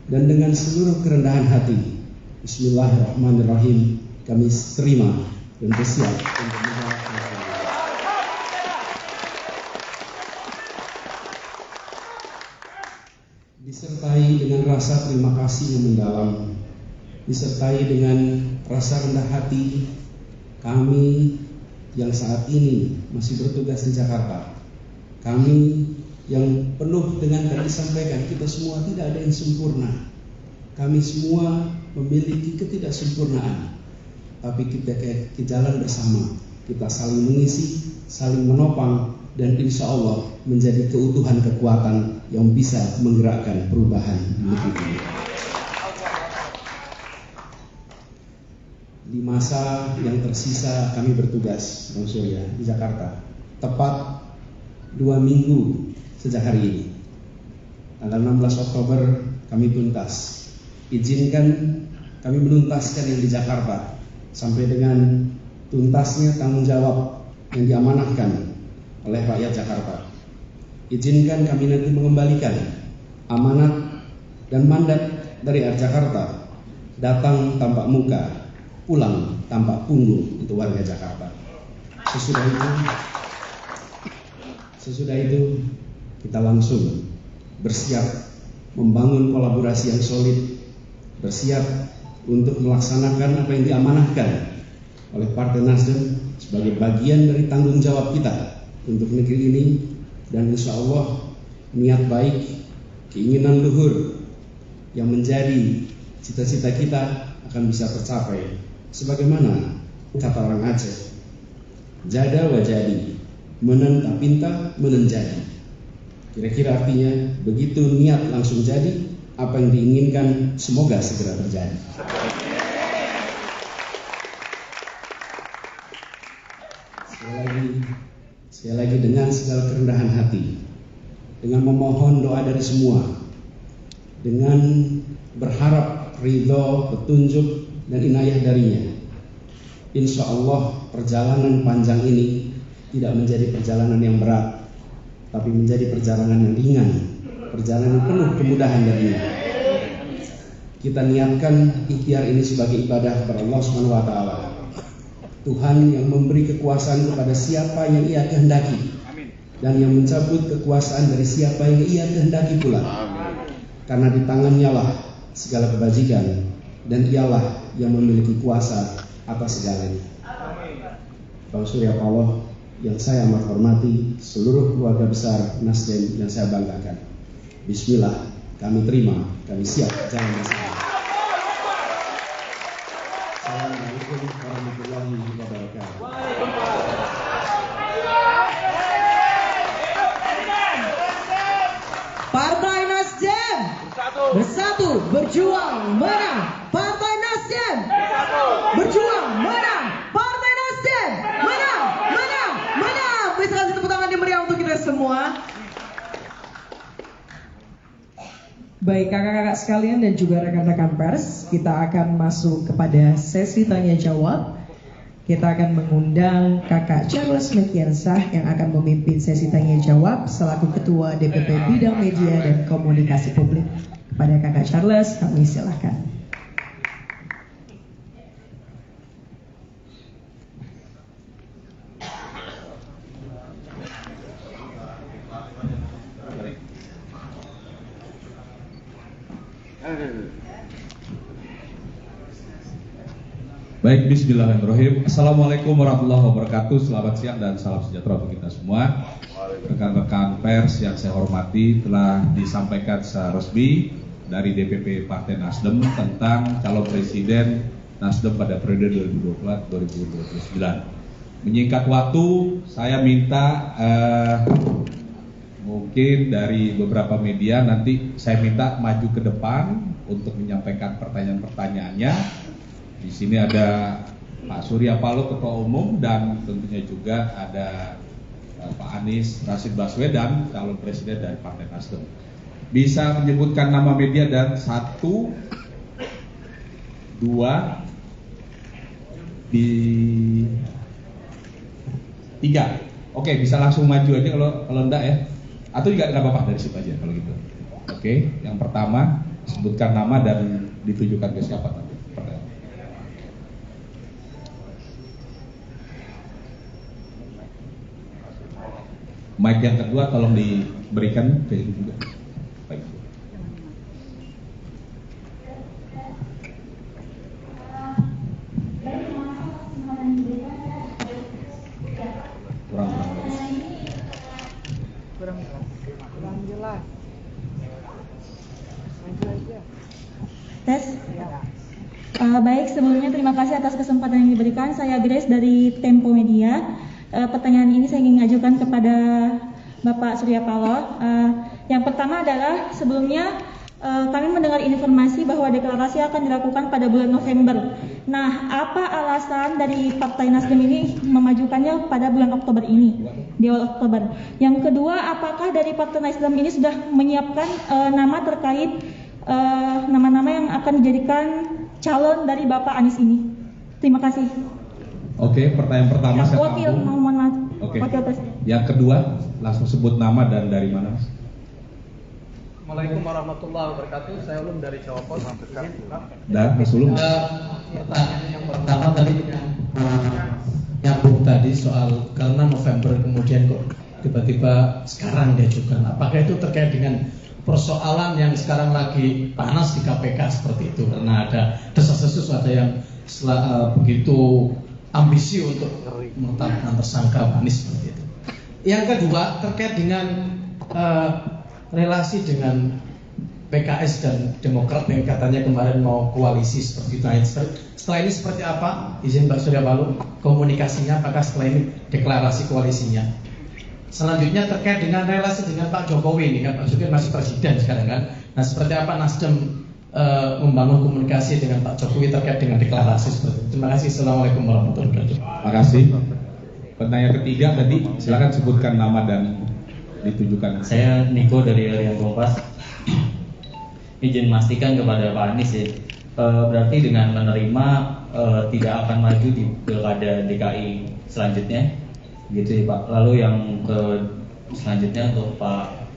dan dengan seluruh kerendahan hati, Bismillahirrahmanirrahim, kami terima dan bersiap untuk menjalankan. Disertai dengan rasa terima kasih yang mendalam, disertai dengan rasa rendah hati kami yang saat ini masih bertugas di Jakarta, kami yang penuh dengan tadi disampaikan, kita semua tidak ada yang sempurna. Kami semua memiliki ketidaksempurnaan, tapi kita jalan bersama, kita saling mengisi, saling menopang, dan insya Allah menjadi keutuhan kekuatan yang bisa menggerakkan perubahan di negeri ini. Di masa yang tersisa kami bertugas, Bang Surya, di Jakarta, tepat 2 minggu sejak hari ini, tanggal 16 Oktober kami tuntas. Izinkan kami menuntaskan yang di Jakarta sampai dengan tuntasnya tanggung jawab yang diamanahkan oleh rakyat Jakarta. Izinkan kami nanti mengembalikan amanat dan mandat dari Jakarta, datang tanpa muka, pulang tanpa punggung untuk warga Jakarta. Sesudah itu kita langsung bersiap membangun kolaborasi yang solid, bersiap untuk melaksanakan apa yang diamanahkan oleh Partai Nasdem sebagai bagian dari tanggung jawab kita untuk negeri ini, dan insya Allah niat baik, keinginan luhur yang menjadi cita-cita kita akan bisa tercapai. Sebagaimana kata orang Aceh, jada wa jadi, menen tak pinta, menen jadi. Kira-kira artinya begitu niat langsung jadi, apa yang diinginkan semoga segera terjadi. Sekali lagi dengan segala kerendahan hati, dengan memohon doa dari semua, dengan berharap ridho, petunjuk dan inayah darinya, insya Allah perjalanan panjang ini tidak menjadi perjalanan yang berat, tapi menjadi perjalanan yang ringan, perjalanan yang penuh kemudahan darinya. Kita niatkan ikhtiar ini sebagai ibadah kepada Allah Subhanahu wa taala. Tuhan yang memberi kekuasaan kepada siapa yang Ia kehendaki dan yang mencabut kekuasaan dari siapa yang Ia kehendaki pula. Karena di tangannya lah segala kebajikan dan Ialah yang memiliki kuasa atas segalanya. Bang Surya Paloh yang saya amat hormati, seluruh keluarga besar Nasdem yang saya banggakan. Bismillah, kami terima, kami siap jalan bersama. Assalamualaikum warahmatullahi wabarakatuh. Partai Nasdem bersatu berjuang menang. Partai Nasdem berjuang menang. Partai Nasdem menang, menang, menang. Bisa kasih tepuk tangan yang meriah untuk kita semua. Baik kakak-kakak sekalian dan juga rekan-rekan pers, kita akan masuk kepada sesi tanya jawab. Kita akan mengundang kakak Charles Mekiansah yang akan memimpin sesi tanya jawab selaku Ketua DPP Bidang Media dan Komunikasi Publik. Kepada kakak Charles, kami silakan. Baik, bismillahirrahmanirrahim. Assalamualaikum warahmatullahi wabarakatuh. Selamat siang dan salam sejahtera untuk kita semua. Rekan-rekan pers yang saya hormati, telah disampaikan secara resmi dari DPP Partai Nasdem tentang calon presiden Nasdem pada periode 2024-2029. Menyingkat waktu, saya minta mungkin dari beberapa media nanti saya minta maju ke depan untuk menyampaikan pertanyaan-pertanyaannya. Di sini ada Pak Surya Paloh Ketua Umum dan tentunya juga ada Pak Anies Rashid Baswedan calon presiden dari Partai Nasdem. Bisa menyebutkan nama media dan 1, 2, 3. Oke, bisa langsung maju aja kalau enggak ya. Atau juga enggak apa-apa dari situ aja kalau gitu. Oke, yang pertama sebutkan nama dan ditujukan ke siapa nanti. Mic yang kedua tolong diberikan ke ini juga. Baik. Kurang jelas. Tes. Baik, sebelumnya terima kasih atas kesempatan yang diberikan. Saya Grace dari Tempo Media. Pertanyaan ini saya ingin ajukan kepada Bapak Surya Paloh. Yang pertama adalah sebelumnya kami mendengar informasi bahwa deklarasi akan dilakukan pada bulan November. Nah, apa alasan dari Partai Nasdem ini memajukannya pada bulan Oktober ini, di awal Oktober? Yang kedua, apakah dari Partai Nasdem ini sudah menyiapkan nama terkait nama-nama yang akan dijadikan calon dari Bapak Anies ini? Terima kasih. Oke, pertanyaan pertama saya Wakil, mohon maaf. Oke. Wakil presiden. Yang kedua, langsung sebut nama dan dari mana, Mas? Assalamualaikum warahmatullahi wabarakatuh. Saya Ulum dari Jawa Pos. Dan Mas Ulum. Pertanyaan yang pertama tadi nyambung tadi soal karena November kemudian kok tiba-tiba sekarang diajukan. Apakah itu terkait dengan persoalan yang sekarang lagi panas di KPK seperti itu? Karena ada desas-desus, ada yang begitu ambisi untuk menetapkan tersangka Anies seperti itu. Yang kedua terkait dengan relasi dengan PKS dan Demokrat yang katanya kemarin mau koalisi seperti itu. Setelah ini seperti apa? Izin Pak Surya Paloh, komunikasinya apakah setelah ini deklarasi koalisinya? Selanjutnya terkait dengan relasi dengan Pak Jokowi ini kan, Pak Jokowi masih presiden sekarang kan. Nah, seperti apa Nasdem membangun komunikasi dengan Pak Jokowi terkait dengan deklarasi seperti itu? Terima kasih. Assalamualaikum warahmatullahi wabarakatuh. Terima kasih. Pertanyaan ketiga tadi, silakan sebutkan nama dan ditujukan. Saya Niko dari Harian Kompas. Izin memastikan kepada Pak Anies ya, berarti dengan menerima tidak akan maju di pilkada DKI selanjutnya, gitu ya Pak. Lalu yang selanjutnya untuk Pak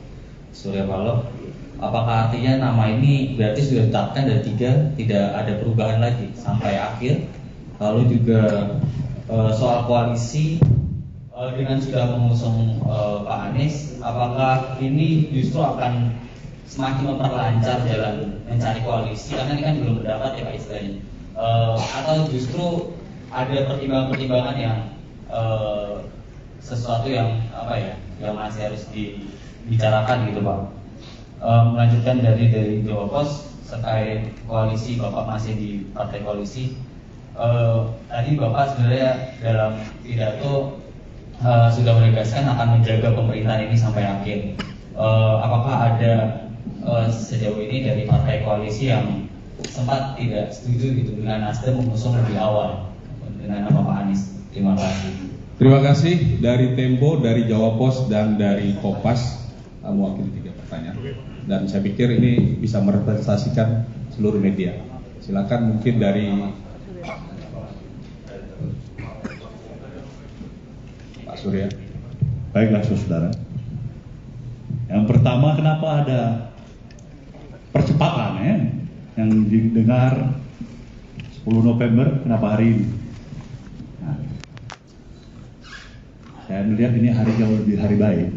Surya Paloh, apakah artinya nama ini berarti sudah ditetapkan dari 3, tidak ada perubahan lagi sampai akhir? Lalu juga soal koalisi dengan sudah mengusung Pak Anies, apakah ini justru akan semakin memperlancar jalan mencari koalisi, karena ini kan belum berdapat ya Pak istilahnya, atau justru ada pertimbangan-pertimbangan yang sesuatu yang yang masih harus dibicarakan gitu Pak. Melanjutkan dari Jawa Pos terkait koalisi, Bapak masih di partai koalisi. Tadi Bapak sebenarnya dalam pidato sudah menegaskan akan menjaga pemerintahan ini sampai akhir. Apakah ada sejauh ini dari partai koalisi yang sempat tidak setuju gitu dengan Nasdem mengusung lebih awal dengan nama Pak Anies? Terima kasih. Terima kasih dari Tempo, dari Jawa Pos dan dari Kompas mewakili 3 pertanyaan. Dan saya pikir ini bisa merepresentasikan seluruh media. Silakan mungkin dari Pak Surya. Baiklah saudara. Yang pertama, kenapa ada percepatan yang didengar 10 November, kenapa hari ini? Nah, saya melihat ini hari jauh lebih hari baik.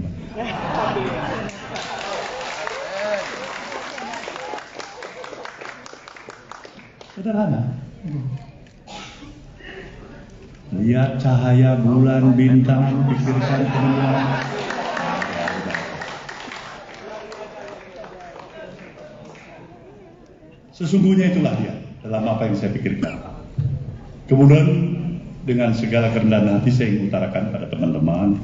Sederhana. Lihat cahaya bulan, bintang, pikirkan kemenangan. Sesungguhnya itulah dia dalam apa yang saya pikirkan. Kemudian dengan segala kerendahan hati saya ingin utarakan pada teman-teman,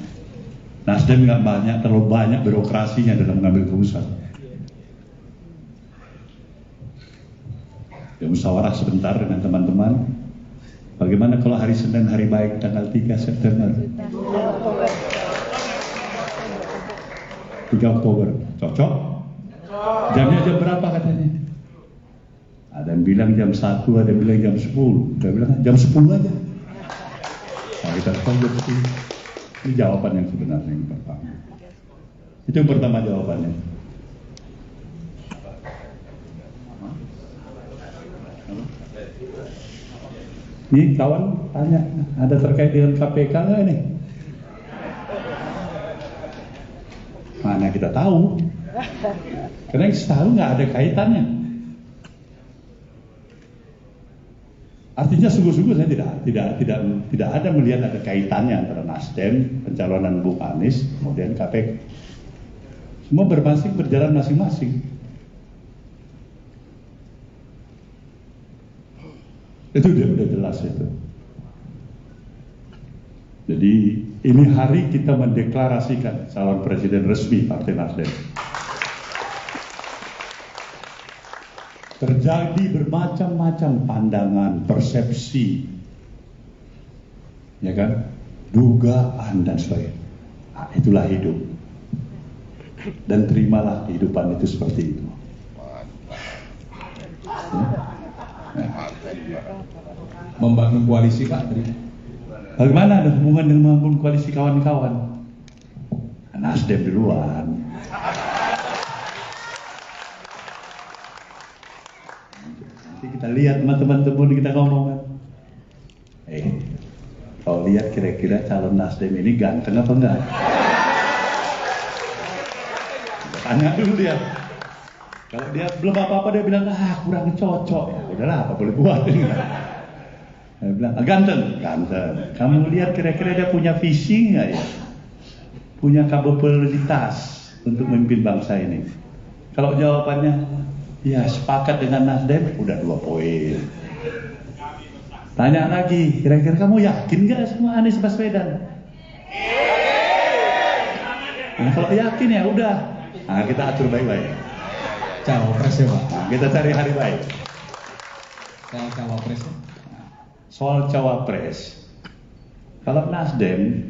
Nasdem nggak terlalu banyak birokrasinya dalam mengambil keputusan. Ya, musyawarah sebentar dengan teman-teman. Bagaimana kalau hari Senin hari baik tanggal 3 September? 3 Oktober. Cocok? Jamnya jam berapa katanya? Ada yang bilang jam 1, ada yang bilang jam 10. Ada yang bilang jam 10 aja. Nah, kita tahu seperti ini jawaban yang sebenarnya yang pertama. Itu yang pertama jawabannya. Ini kawan tanya, ada terkait dengan KPK nggak ini? Mana kita tahu? Karena yang setahu nggak ada kaitannya. Artinya sungguh-sungguh saya tidak ada melihat ada kaitannya antara Nasdem, pencalonan Bung Anies, kemudian KPK. Semua berjalan masing-masing. Itu udah jelas itu. Jadi ini hari kita mendeklarasikan calon presiden resmi Partai Nasdem. Terjadi bermacam-macam pandangan, persepsi, ya kan, dugaan dan sebagainya. Nah, itulah hidup. Dan terimalah kehidupan itu seperti itu. Membangun koalisi Pak. Bagaimana ada hubungan dengan membangun koalisi kawan-kawan? Nasdem duluan. Nanti kita lihat teman-teman kita ngomong kan. Kalau lihat kira-kira calon Nasdem ini ganteng apa enggak? Tanya dulu dia. Kalau dia belum apa-apa dia bilang kurang cocok. Ya udahlah, apa boleh buat. Dia bilang ganteng. Kamu lihat kira-kira dia punya visi nggak ya? Punya kapabilitas untuk memimpin bangsa ini. Kalau jawabannya ya sepakat dengan Nasdem, udah 2 poin. Tanya lagi, kira-kira kamu yakin nggak sama Anies Baswedan? Nah, kalau yakin ya udah. Nah, kita atur baik-baik. Cawapres ya Pak. Nah, kita cari hari baik. Soal cawapres. Soal cawapres. Kalau Nasdem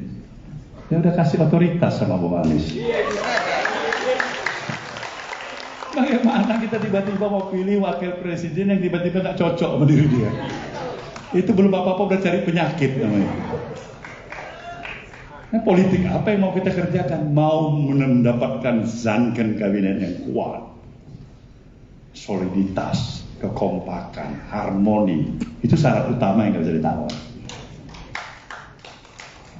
Dia udah kasih otoritas sama Bung Anies. Bagaimana kita tiba-tiba mau pilih wakil presiden yang tiba-tiba nggak cocok sama diri dia? Itu belum apa-apa udah cari penyakit namanya. Nah, politik apa yang mau kita kerjakan? Mau mendapatkan zanken kabinet yang kuat, soliditas, kekompakan, harmoni. Itu syarat utama yang nggak bisa ditawar.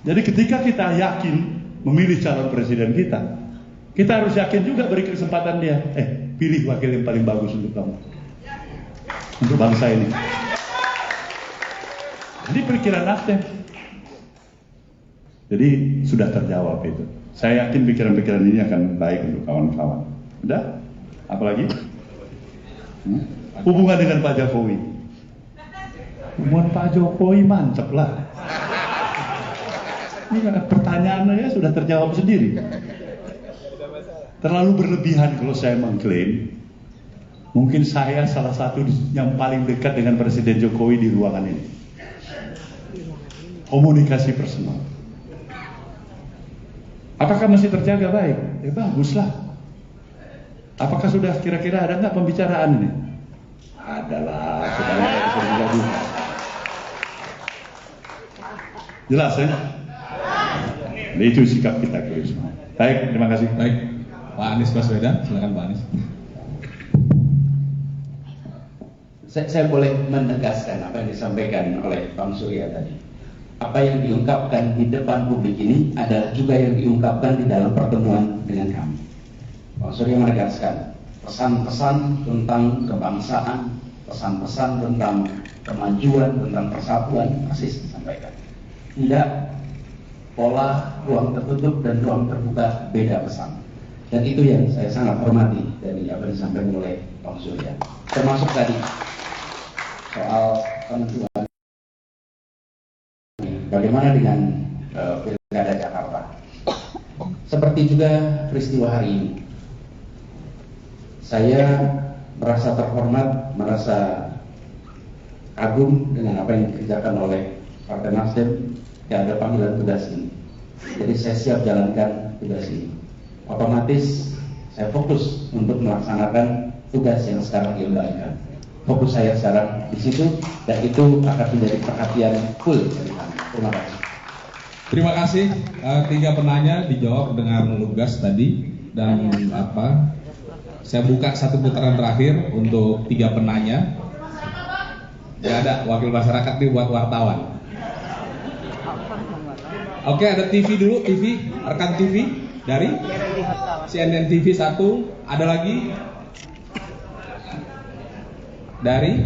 Jadi ketika kita yakin memilih calon presiden kita harus yakin juga beri kesempatan dia. Pilih wakil yang paling bagus untuk kamu, untuk bangsa ini. Jadi pikiran Nasdem. Jadi sudah terjawab itu. Saya yakin pikiran-pikiran ini akan baik untuk kawan-kawan. Udah? Apalagi? Hubungan dengan Pak Jokowi. Hubungan Pak Jokowi mantep lah. Ini pertanyaannya sudah terjawab sendiri. Terlalu berlebihan kalau saya mengklaim. Mungkin saya salah satu yang paling dekat dengan Presiden Jokowi di ruangan ini. Komunikasi personal. Apakah masih terjaga baik? Ya baguslah. Apakah sudah kira-kira ada nggak pembicaraan ini? Adalah, sudah. Jelas ya? Itu sikap kita semua. Baik, terima kasih. Baik, Pak Anies Baswedan, silakan Pak Anies. Saya boleh menegaskan apa yang disampaikan oleh Bang Surya tadi. Apa yang diungkapkan di depan publik ini adalah juga yang diungkapkan di dalam pertemuan dengan kami. Bang Surya menegaskan pesan-pesan tentang kebangsaan, pesan-pesan tentang kemajuan, tentang persatuan persis disampaikan. Tidak pola ruang tertutup dan ruang terbuka, beda pesan. Dan itu yang saya sangat hormati dari apa yang disampaikan oleh Bang Surya. Termasuk tadi soal penentuan bagaimana dengan Pilkada Jakarta. Seperti juga peristiwa hari ini, saya merasa terhormat, merasa kagum dengan apa yang dikerjakan oleh Partai Nasdem yang ada panggilan tugas ini. Jadi saya siap jalankan tugas ini. Otomatis saya fokus untuk melaksanakan tugas yang sekarang diembankan. Fokus saya sekarang di situ, dan itu akan menjadi perhatian full dari kami. Terima kasih. Terima kasih. 3 penanya dijawab dengan lugas tadi, dan saya buka 1 putaran terakhir untuk 3 penanya. Gak ada wakil masyarakat nih buat wartawan. Oke, ada TV dulu, rekan TV dari CNN TV 1, ada lagi dari,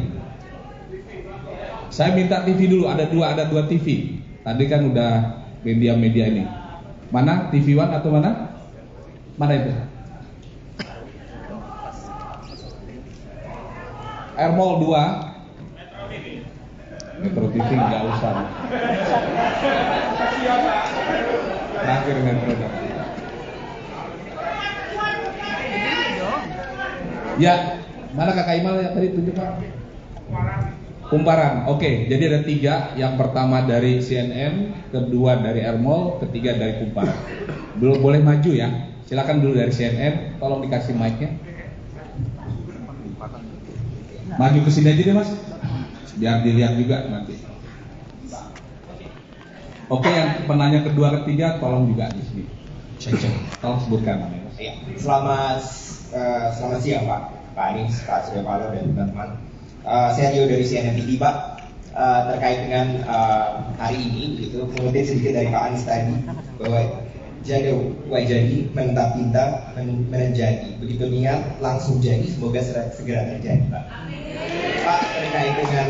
saya minta TV dulu, ada dua TV. Tadi kan udah media ini. Mana TV One atau mana? Mana itu? Airmall 2. Metro TV nggak usah. Terakhir Metro. Ya, mana Kakak Imal yang tadi tunjuk Pak? Kumparan. Oke, jadi ada 3. Yang pertama dari CNN, kedua dari Airmall, ketiga dari Kumparan. Belum boleh maju ya. Silakan dulu dari CNN, tolong dikasih mic-nya. Maju ke sini aja deh Mas, biar dilihat juga nanti. Oke, yang penanya kedua, ketiga, tolong juga di sini. Cek. Tolong sebutkan namanya. Selamat siang Pak Anies, Pak Surya Paloh dan teman-teman. Saya Rio dari CNN TV Pak. Terkait dengan hari ini, begitu, mengutip sedikit dari Pak Anies tadi bahwa jaga wajadi menetap pinta menjadi, begitu niat langsung jadi, semoga segera terjadi Pak. Pak, terkait dengan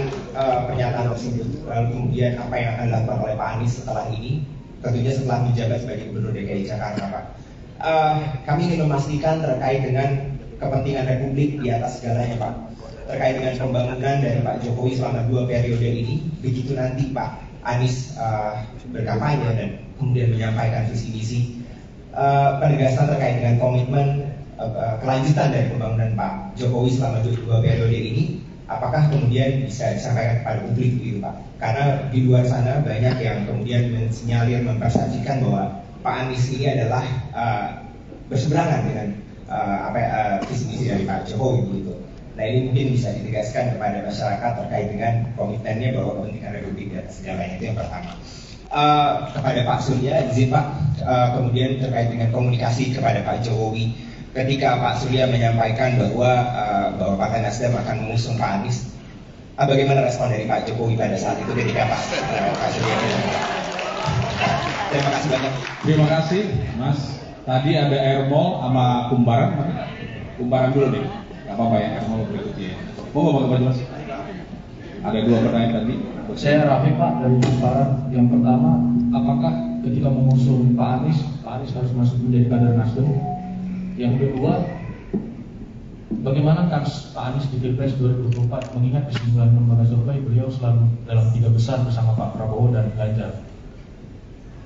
pernyataan tersebut, lalu kemudian apa yang akan dilakukan oleh Pak Anies setelah ini, tentunya setelah menjabat sebagai Gubernur DKI Jakarta Pak. Kami ingin memastikan terkait dengan kepentingan Republik di atas segalanya Pak, terkait dengan pembangunan dari Pak Jokowi selama 2 periode ini, begitu nanti Pak Anies berkampanye dan kemudian menyampaikan visi misi, penegasan terkait dengan komitmen kelanjutan dari pembangunan Pak Jokowi selama 2 periode ini, apakah kemudian bisa disampaikan kepada publik begitu Pak? Karena di luar sana banyak yang kemudian mensinyalir, mempersepsikan bahwa Pak Anies ini adalah berseberangan dengan visi misi dari Pak Jokowi begitu. Nah ini mungkin bisa ditegaskan kepada masyarakat terkait dengan komitmennya bahwa kepentingan Republik dan segalanya, itu yang pertama. Kepada Pak Surya, izin Pak, kemudian terkait dengan komunikasi kepada Pak Jokowi, ketika Pak Surya menyampaikan bahwa Partai Nasdem akan mengusung Pak Anies, bagaimana respon dari Pak Jokowi pada saat itu ketika Pak Surya menyampaikan? Terima kasih banyak. Terima kasih, Mas. Tadi ada Ermol sama Kumbaran. Kumbaran dulu nih. Gak apa-apa ya, Ermol berikutnya. Mau Bapak Mas? Ada 2 pertanyaan tadi. Saya Rafi Pak dari Kumbaran. Yang pertama, apakah ketika mengusung Pak Anies harus masuk menjadi kader Nasdem? Yang kedua, bagaimana kans Pak Anies di Pilpres 2024 mengingat di 9 lembaga survei beliau selalu dalam 3 besar bersama Pak Prabowo dan Ganjar?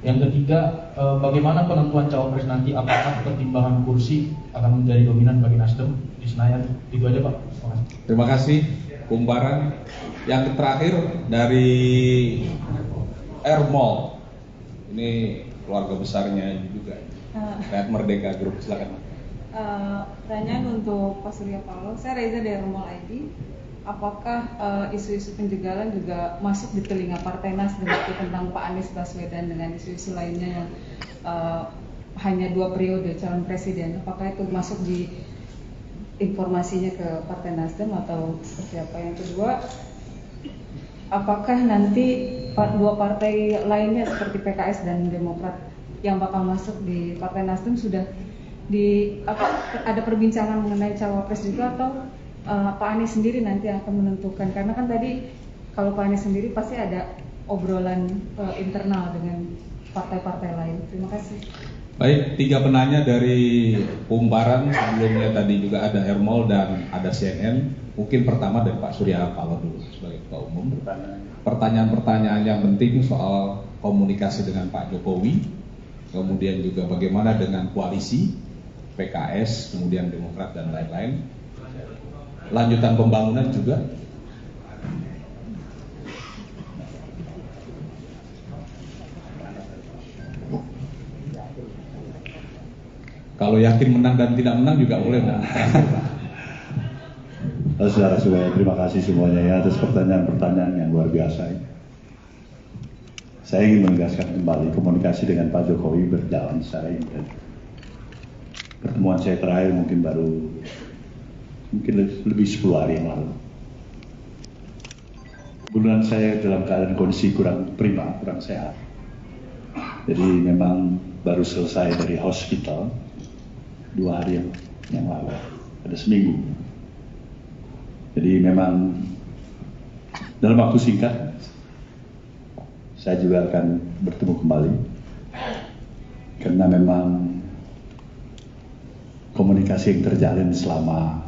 Yang ketiga, bagaimana penentuan cawapres nanti? Apakah pertimbangan kursi akan menjadi dominan bagi Nasdem di Senayan? Itu aja Pak. Terima kasih, Kumbaran. Yang terakhir dari Ermol. Ini keluarga besarnya juga. Rakyat Merdeka Group, silakan. Pertanyaan untuk Pak Surya Paloh. Saya Reza dari Ermol ID. Apakah isu-isu penjagalan juga masuk di telinga Partai Nasdem tentang Pak Anies Baswedan dengan isu-isu lainnya yang hanya 2 periode calon presiden? Apakah itu masuk di informasinya ke Partai Nasdem atau seperti apa? Yang kedua, apakah nanti 2 partai lainnya seperti PKS dan Demokrat yang bakal masuk di Partai Nasdem sudah ada perbincangan mengenai cawapres juga, atau Pak Anies sendiri nanti akan menentukan? Karena kan tadi kalau Pak Anies sendiri pasti ada obrolan internal dengan partai-partai lain. Terima kasih. Baik, 3 penanya dari Kumbaran. Sebelumnya tadi juga ada Ermol dan ada CNN. Mungkin pertama dari Pak Surya Paloh dulu sebagai Ketua Umum. Pertanyaan-pertanyaan yang penting soal komunikasi dengan Pak Jokowi, kemudian juga bagaimana dengan koalisi PKS, kemudian Demokrat dan lain-lain. Lanjutan pembangunan juga. Kalau yakin menang dan tidak menang juga boleh. Saudara-saudara, terima kasih semuanya ya atas pertanyaan-pertanyaan yang luar biasa. Saya ingin menegaskan kembali komunikasi dengan Pak Jokowi berjalan secara intens. Pertemuan saya terakhir mungkin lebih 10 hari yang lalu. Kebetulan saya dalam keadaan kondisi kurang prima, kurang sehat. Jadi memang baru selesai dari hospital 2 hari yang lalu, ada seminggu. Jadi memang dalam waktu singkat saya juga akan bertemu kembali, karena memang komunikasi yang terjalin selama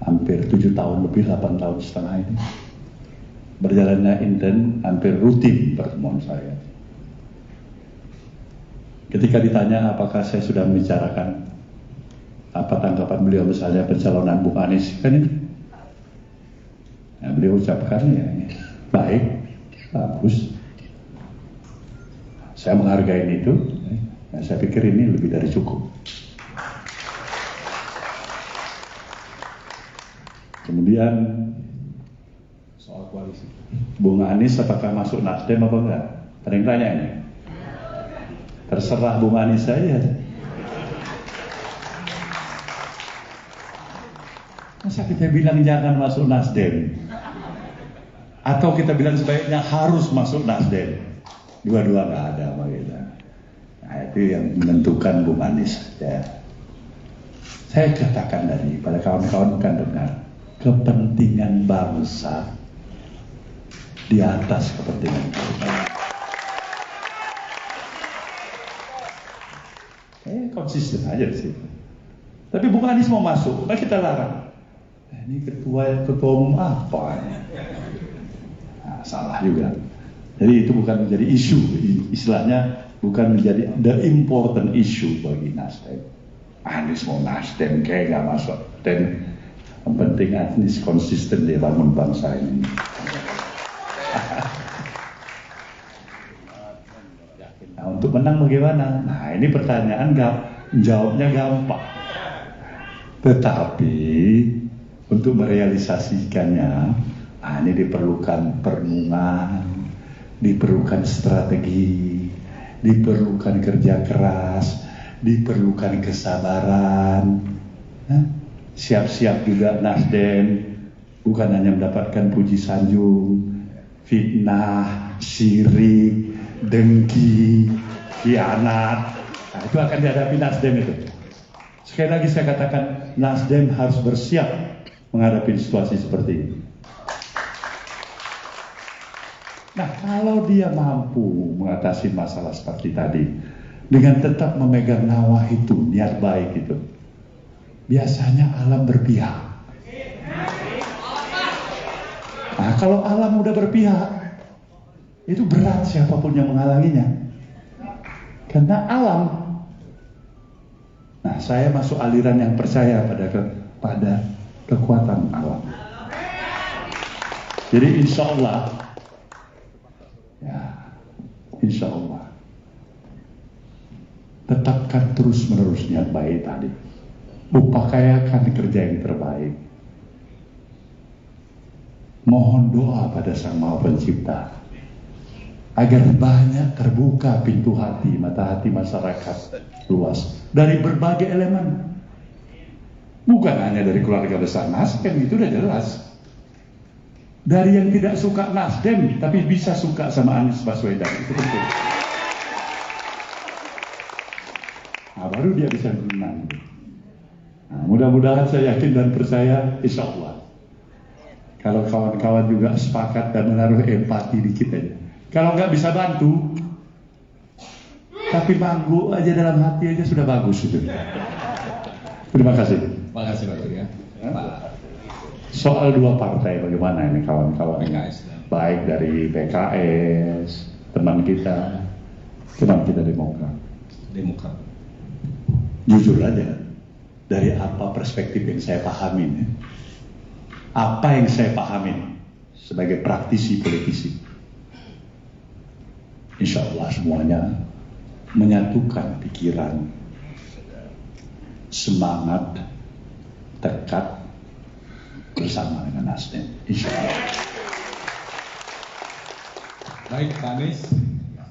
hampir 7 tahun lebih, 8 tahun setengah ini berjalannya intens, hampir rutin pertemuan saya. Ketika ditanya apakah saya sudah membicarakan apa tanggapan beliau misalnya pencalonan Bung Anies, kan itu beliau ucapkan ya baik, bagus, saya menghargai itu. Saya pikir ini lebih dari cukup. Kemudian soal koalisi, Bung Anies apakah masuk Nasdem apa enggak? Ada yang tanya ini? Terserah Bung Anies saja. Masa kita bilang jangan masuk Nasdem? Atau kita bilang sebaiknya harus masuk Nasdem? Dua-dua nggak ada sama kita. Nah, itu yang menentukan Bung Anies saja. Saya katakan tadi pada kawan-kawan bukan dengar, kepentingan bangsa di atas kepentingan pribadi. Konsisten aja di situ. Tapi Bung Anies mau masuk, nah kita larang. Ini ketua umum apa? Nah, salah juga. Jadi itu bukan menjadi isu, istilahnya bukan menjadi the important issue bagi Nasdem. Anies mau Nasdem kayak gak masuk. Dan yang penting Anies konsisten di bangun bangsa ini. untuk menang bagaimana? Nah ini pertanyaan jawabnya gampang. Tetapi untuk merealisasikannya, ini diperlukan perenungan, diperlukan strategi, diperlukan kerja keras, diperlukan kesabaran. Siap-siap juga Nasdem, bukan hanya mendapatkan puji sanjung, fitnah, syirik, dengki, khianat. Nah, itu akan dihadapi Nasdem itu. Sekali lagi saya katakan, Nasdem harus bersiap menghadapi situasi seperti ini. Nah, kalau dia mampu mengatasi masalah seperti tadi dengan tetap memegang nawah itu, niat baik itu, biasanya alam berpihak. Nah, kalau alam udah berpihak, itu berat siapapun yang menghalanginya. Karena alam. Nah, saya masuk aliran yang percaya pada kekuatan alam. Jadi insya Allah, insya Allah, tetapkan terus menerus niat baik tadi. Upayakan kerja yang terbaik. Mohon doa pada Sang Maha Pencipta agar banyak terbuka pintu hati, mata hati masyarakat luas dari berbagai elemen. Bukan hanya dari keluarga besar Nasdem, itu udah jelas. Dari yang tidak suka Nasdem tapi bisa suka sama Anies Baswedan, itu penting. Nah, baru dia bisa menang. Nah, mudah-mudahan saya yakin dan percaya, insya Allah. Kalau kawan-kawan juga sepakat dan menaruh empati dikit aja. Kalau nggak bisa bantu, tapi manggu aja dalam hati aja sudah bagus itu. Terima kasih. Terima kasih Pak Surya. Soal dua partai bagaimana ini kawan-kawan? Baik dari PKS, teman kita Demokrat. Jujur aja, dari apa perspektif yang saya pahamin, apa yang saya pahamin sebagai praktisi politisi, insya Allah semuanya menyatukan pikiran, semangat, tekad bersama dengan Nasdem, insya Allah. Baik, Pak Anies,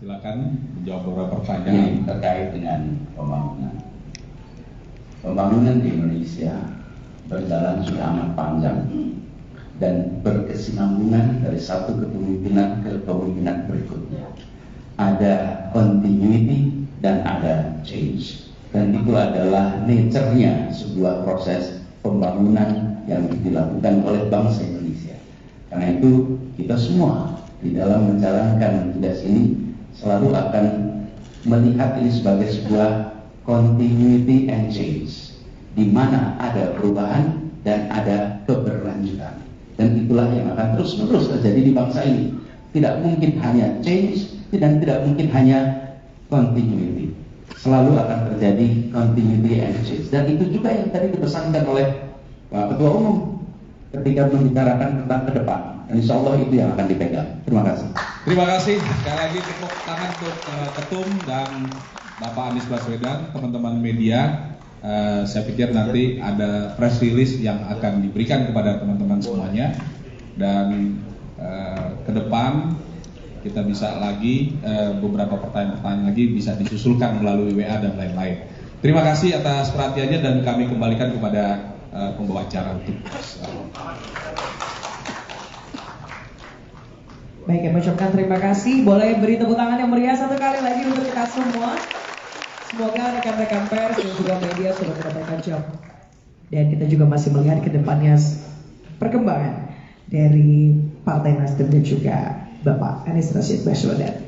silakan menjawab beberapa pertanyaan terkait dengan pembangunan. Pembangunan di Indonesia berjalan sudah amat panjang dan berkesinambungan dari satu kepemimpinan ke kepemimpinan berikutnya. Ada continuity dan ada change, dan itu adalah nature-nya sebuah proses pembangunan yang dilakukan oleh bangsa Indonesia. Karena itu kita semua di dalam menjalankan tugas ini selalu akan melihat ini sebagai sebuah continuity and change, di mana ada perubahan dan ada keberlanjutan, dan itulah yang akan terus-menerus terjadi di bangsa ini. Tidak mungkin hanya change dan tidak mungkin hanya continuity, selalu akan terjadi continuity and change, dan itu juga yang tadi dipesankan oleh Pak Ketua Umum ketika membicarakan tentang ke depan, dan insya Allah itu yang akan dipegang. Terima kasih. Terima kasih. Sekali lagi tepuk tangan untuk Ketum dan Bapak Anies Baswedan, teman-teman media. Saya pikir nanti ada press release yang akan diberikan kepada teman-teman semuanya, dan ke depan kita bisa lagi beberapa pertanyaan lagi bisa disusulkan melalui WA dan lain-lain. Terima kasih atas perhatiannya, dan kami kembalikan kepada pembawa acara untuk Baik, kami ucapkan terima kasih. Boleh beri tepuk tangan yang meriah satu kali lagi untuk kita semua. Semoga rekan-rekan pers dan juga media sudah mendapatkan job. Dan kita juga masih melihat ke depannya perkembangan dari Partai Nasdem dan juga Bapak Anies Rashid Baswedan.